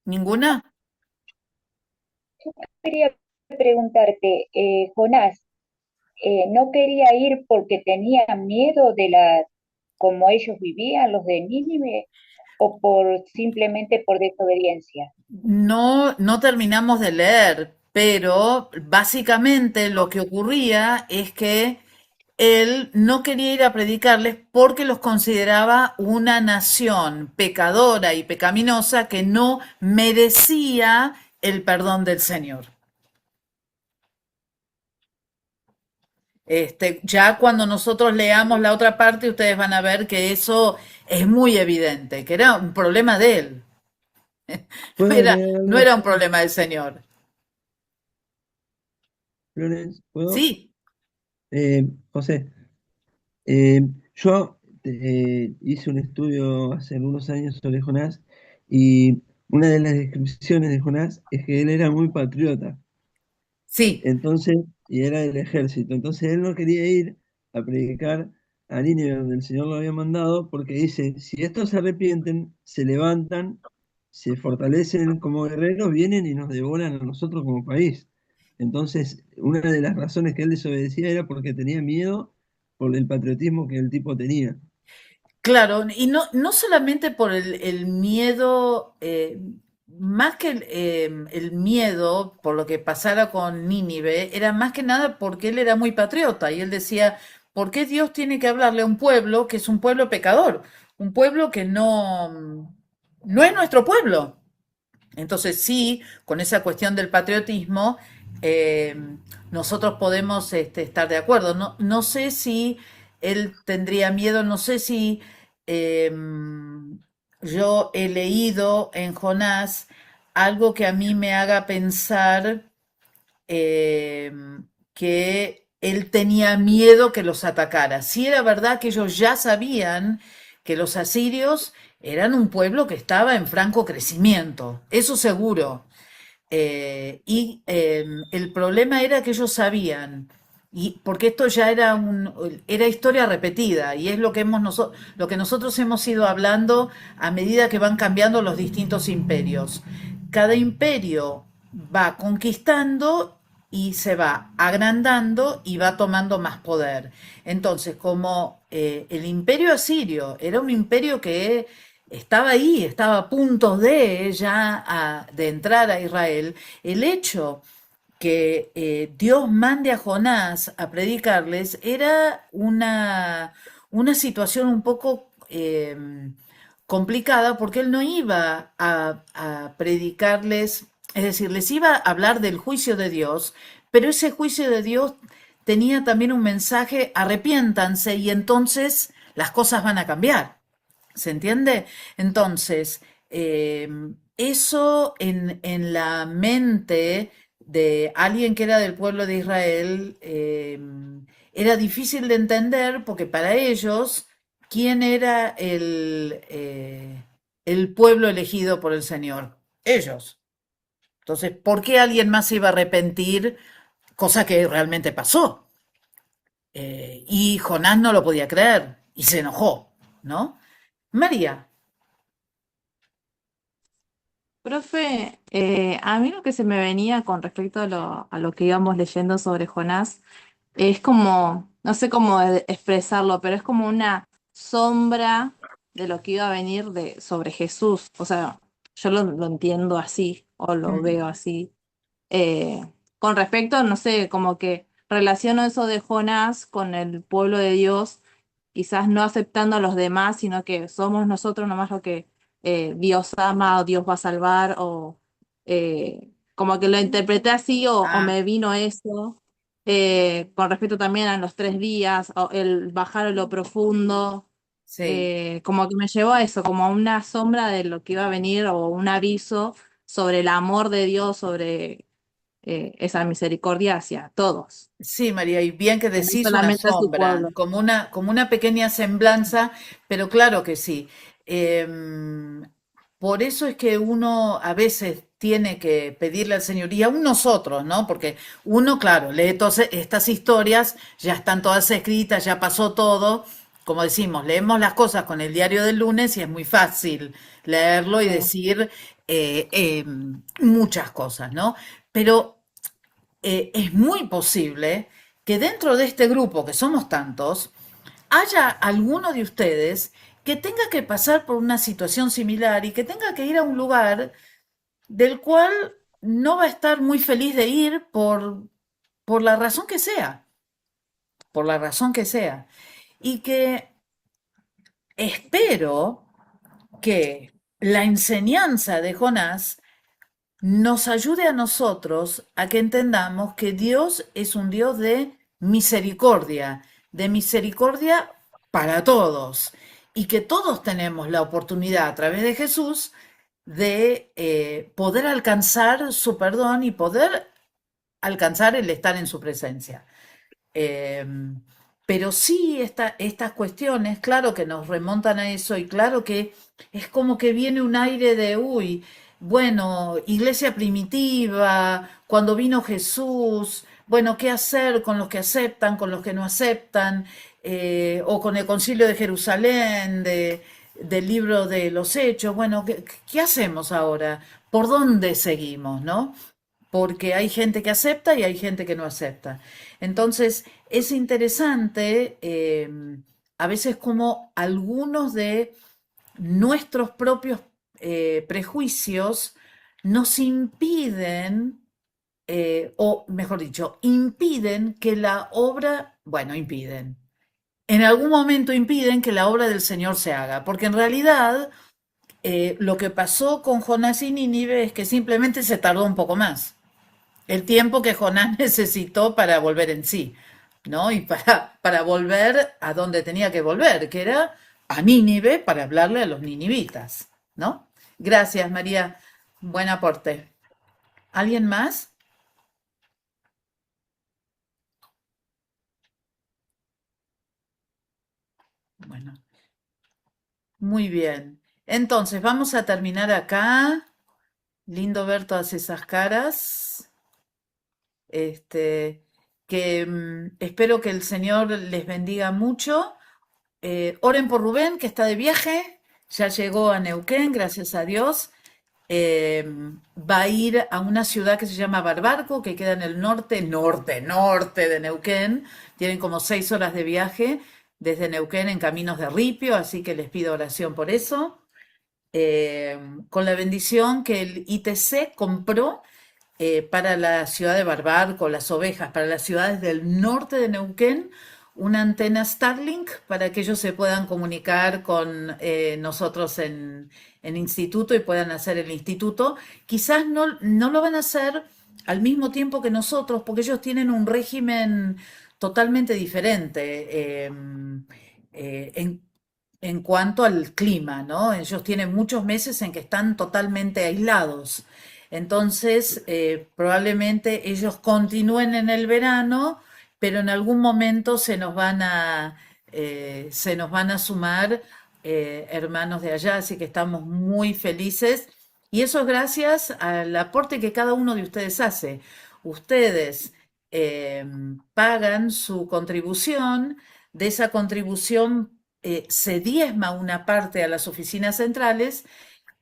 ¿Ninguna? Quería preguntarte, Jonás, ¿no quería ir porque tenía miedo de como ellos vivían, los de Nínive, o simplemente por desobediencia? No, no terminamos de leer, pero básicamente lo que ocurría es que él no quería ir a predicarles porque los consideraba una nación pecadora y pecaminosa que no merecía el perdón del Señor. Ya cuando nosotros leamos la otra parte, ustedes van a ver que eso es muy evidente, que era un problema de él, ¿Puedo agregar no algo, era un problema del Señor. Florence? ¿Puedo? Sí, José, yo hice un estudio hace algunos años sobre Jonás y una de las descripciones de Jonás es que él era muy patriota. sí. Entonces, y era del ejército. Entonces él no quería ir a predicar a Nínive donde el Señor lo había mandado porque dice, si estos se arrepienten, se levantan, se fortalecen como guerreros, vienen y nos devoran a nosotros como país. Entonces, una de las razones que él desobedecía era porque tenía miedo por el patriotismo que el tipo tenía. Claro, y no solamente por el miedo, más que el miedo por lo que pasara con Nínive, era más que nada porque él era muy patriota y él decía, ¿por qué Dios tiene que hablarle a un pueblo que es un pueblo pecador? Un pueblo que no es nuestro pueblo. Entonces sí, con esa cuestión del patriotismo, eh, nosotros podemos estar de acuerdo. No sé si él tendría miedo, no sé si yo he leído en Jonás algo que a mí me haga pensar eh, que él tenía miedo que los atacara. Sí era verdad que ellos ya sabían que los asirios eran un pueblo que estaba en franco crecimiento, eso seguro. El problema era que ellos sabían, y porque esto ya era historia repetida, y es lo que lo que nosotros hemos ido hablando a medida que van cambiando los distintos imperios. Cada imperio va conquistando y se va agrandando y va tomando más poder. Entonces, como el imperio asirio era un imperio que estaba ahí, estaba a punto de de entrar a Israel, el hecho que Dios mande a Jonás a predicarles era una situación un poco complicada, porque él no iba a predicarles, es decir, les iba a hablar del juicio de Dios, pero ese juicio de Dios tenía también un mensaje: arrepiéntanse y entonces las cosas van a cambiar. ¿Se entiende? Entonces, eso en la mente de alguien que era del pueblo de Israel era difícil de entender, porque para ellos, ¿quién era el pueblo elegido por el Señor? Ellos. Entonces, ¿por qué alguien más se iba a arrepentir? Cosa que realmente pasó. Y Jonás no lo podía creer y se enojó, ¿no? María. Profe, a mí lo que se me venía con respecto a lo que íbamos leyendo sobre Jonás es como, no sé cómo expresarlo, pero es como una sombra de lo que iba a venir sobre Jesús. O sea, yo lo entiendo así o lo veo así. Eh, con respecto, no sé, como que relaciono eso de Jonás con el pueblo de Dios, quizás no aceptando a los demás, sino que somos nosotros nomás lo que Dios ama o Dios va a salvar, o como que lo interpreté así o me vino eso. Con respecto también a los 3 días, o el bajar a lo profundo, Sí. como que me llevó a eso, como a una sombra de lo que iba a venir o un aviso sobre el amor de Dios, sobre esa misericordia hacia todos, Sí, María, y bien que que no decís una solamente a su sombra, pueblo. como una pequeña semblanza, pero claro que sí. Por eso es que uno a veces tiene que pedirle al Señor, y aún nosotros, ¿no? Porque uno, claro, lee todas estas historias, ya están todas escritas, ya pasó todo. Como decimos, leemos las cosas con el diario del lunes y es muy fácil leerlo y decir muchas cosas, ¿no? Pero es muy posible que dentro de este grupo, que somos tantos, haya alguno de ustedes que tenga que pasar por una situación similar y que tenga que ir a un lugar del cual no va a estar muy feliz de ir por la razón que sea, por la razón que sea. Y que espero que la enseñanza de Jonás nos ayude a nosotros a que entendamos que Dios es un Dios de misericordia para todos, y que todos tenemos la oportunidad a través de Jesús de poder alcanzar su perdón y poder alcanzar el estar en su presencia. Eh, pero sí, estas cuestiones, claro que nos remontan a eso, y claro que es como que viene un aire de, uy, bueno, iglesia primitiva, cuando vino Jesús, bueno, ¿qué hacer con los que aceptan, con los que no aceptan? O con el Concilio de Jerusalén, del libro de los Hechos, bueno, ¿qué hacemos ahora? ¿Por dónde seguimos, no? Porque hay gente que acepta y hay gente que no acepta. Entonces, es interesante a veces como algunos de nuestros propios prejuicios nos impiden, o mejor dicho, impiden que la obra, bueno, impiden, en algún momento impiden que la obra del Señor se haga, porque en realidad lo que pasó con Jonás y Nínive es que simplemente se tardó un poco más, el tiempo que Jonás necesitó para volver en sí, ¿no? Y para volver a donde tenía que volver, que era a Nínive, para hablarle a los ninivitas, ¿no? Gracias, María. Buen aporte. ¿Alguien más? Bueno, muy bien. Entonces, vamos a terminar acá. Lindo ver todas esas caras. Espero que el Señor les bendiga mucho. Oren por Rubén, que está de viaje. Ya llegó a Neuquén, gracias a Dios. Va a ir a una ciudad que se llama Barbarco, que queda en el norte de Neuquén. Tienen como 6 horas de viaje desde Neuquén en caminos de ripio, así que les pido oración por eso. Con la bendición que el ITC compró para la ciudad de Barbarco, las ovejas, para las ciudades del norte de Neuquén, una antena Starlink para que ellos se puedan comunicar con nosotros en instituto y puedan hacer el instituto. Quizás no lo van a hacer al mismo tiempo que nosotros, porque ellos tienen un régimen totalmente diferente en cuanto al clima, ¿no? Ellos tienen muchos meses en que están totalmente aislados. Entonces, probablemente ellos continúen en el verano, pero en algún momento se nos van a sumar hermanos de allá, así que estamos muy felices. Y eso es gracias al aporte que cada uno de ustedes hace. Ustedes pagan su contribución, de esa contribución se diezma una parte a las oficinas centrales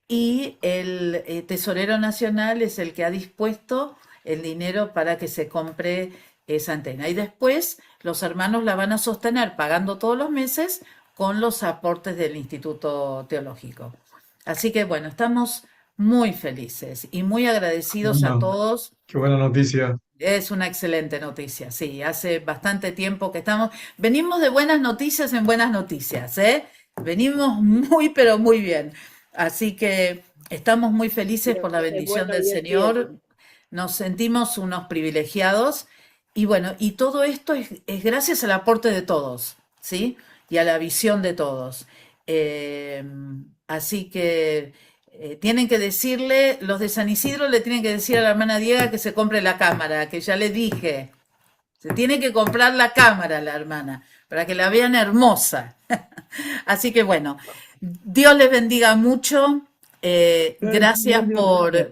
y el tesorero nacional es el que ha dispuesto el dinero para que se compre esa antena. Y después los hermanos la van a sostener pagando todos los meses con los aportes del Instituto Teológico. Así que bueno, estamos muy felices y muy agradecidos a Bueno, todos. qué buena noticia. Es una excelente noticia, sí, hace bastante tiempo que venimos de buenas noticias en buenas noticias, ¿eh? Venimos muy, pero muy bien. Así que estamos muy felices por la Es bendición bueno del y es Señor, cierto. nos sentimos unos privilegiados y bueno, y todo esto es gracias al aporte de todos, ¿sí? Y a la visión de todos. Así que tienen que decirle, los de San Isidro le tienen que decir a la hermana Diega que se compre la cámara, que ya le dije. Se tiene que comprar la cámara la hermana, para que la vean hermosa. Así que bueno, Dios les bendiga mucho. Gracias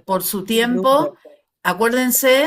por su tiempo. Acuérdense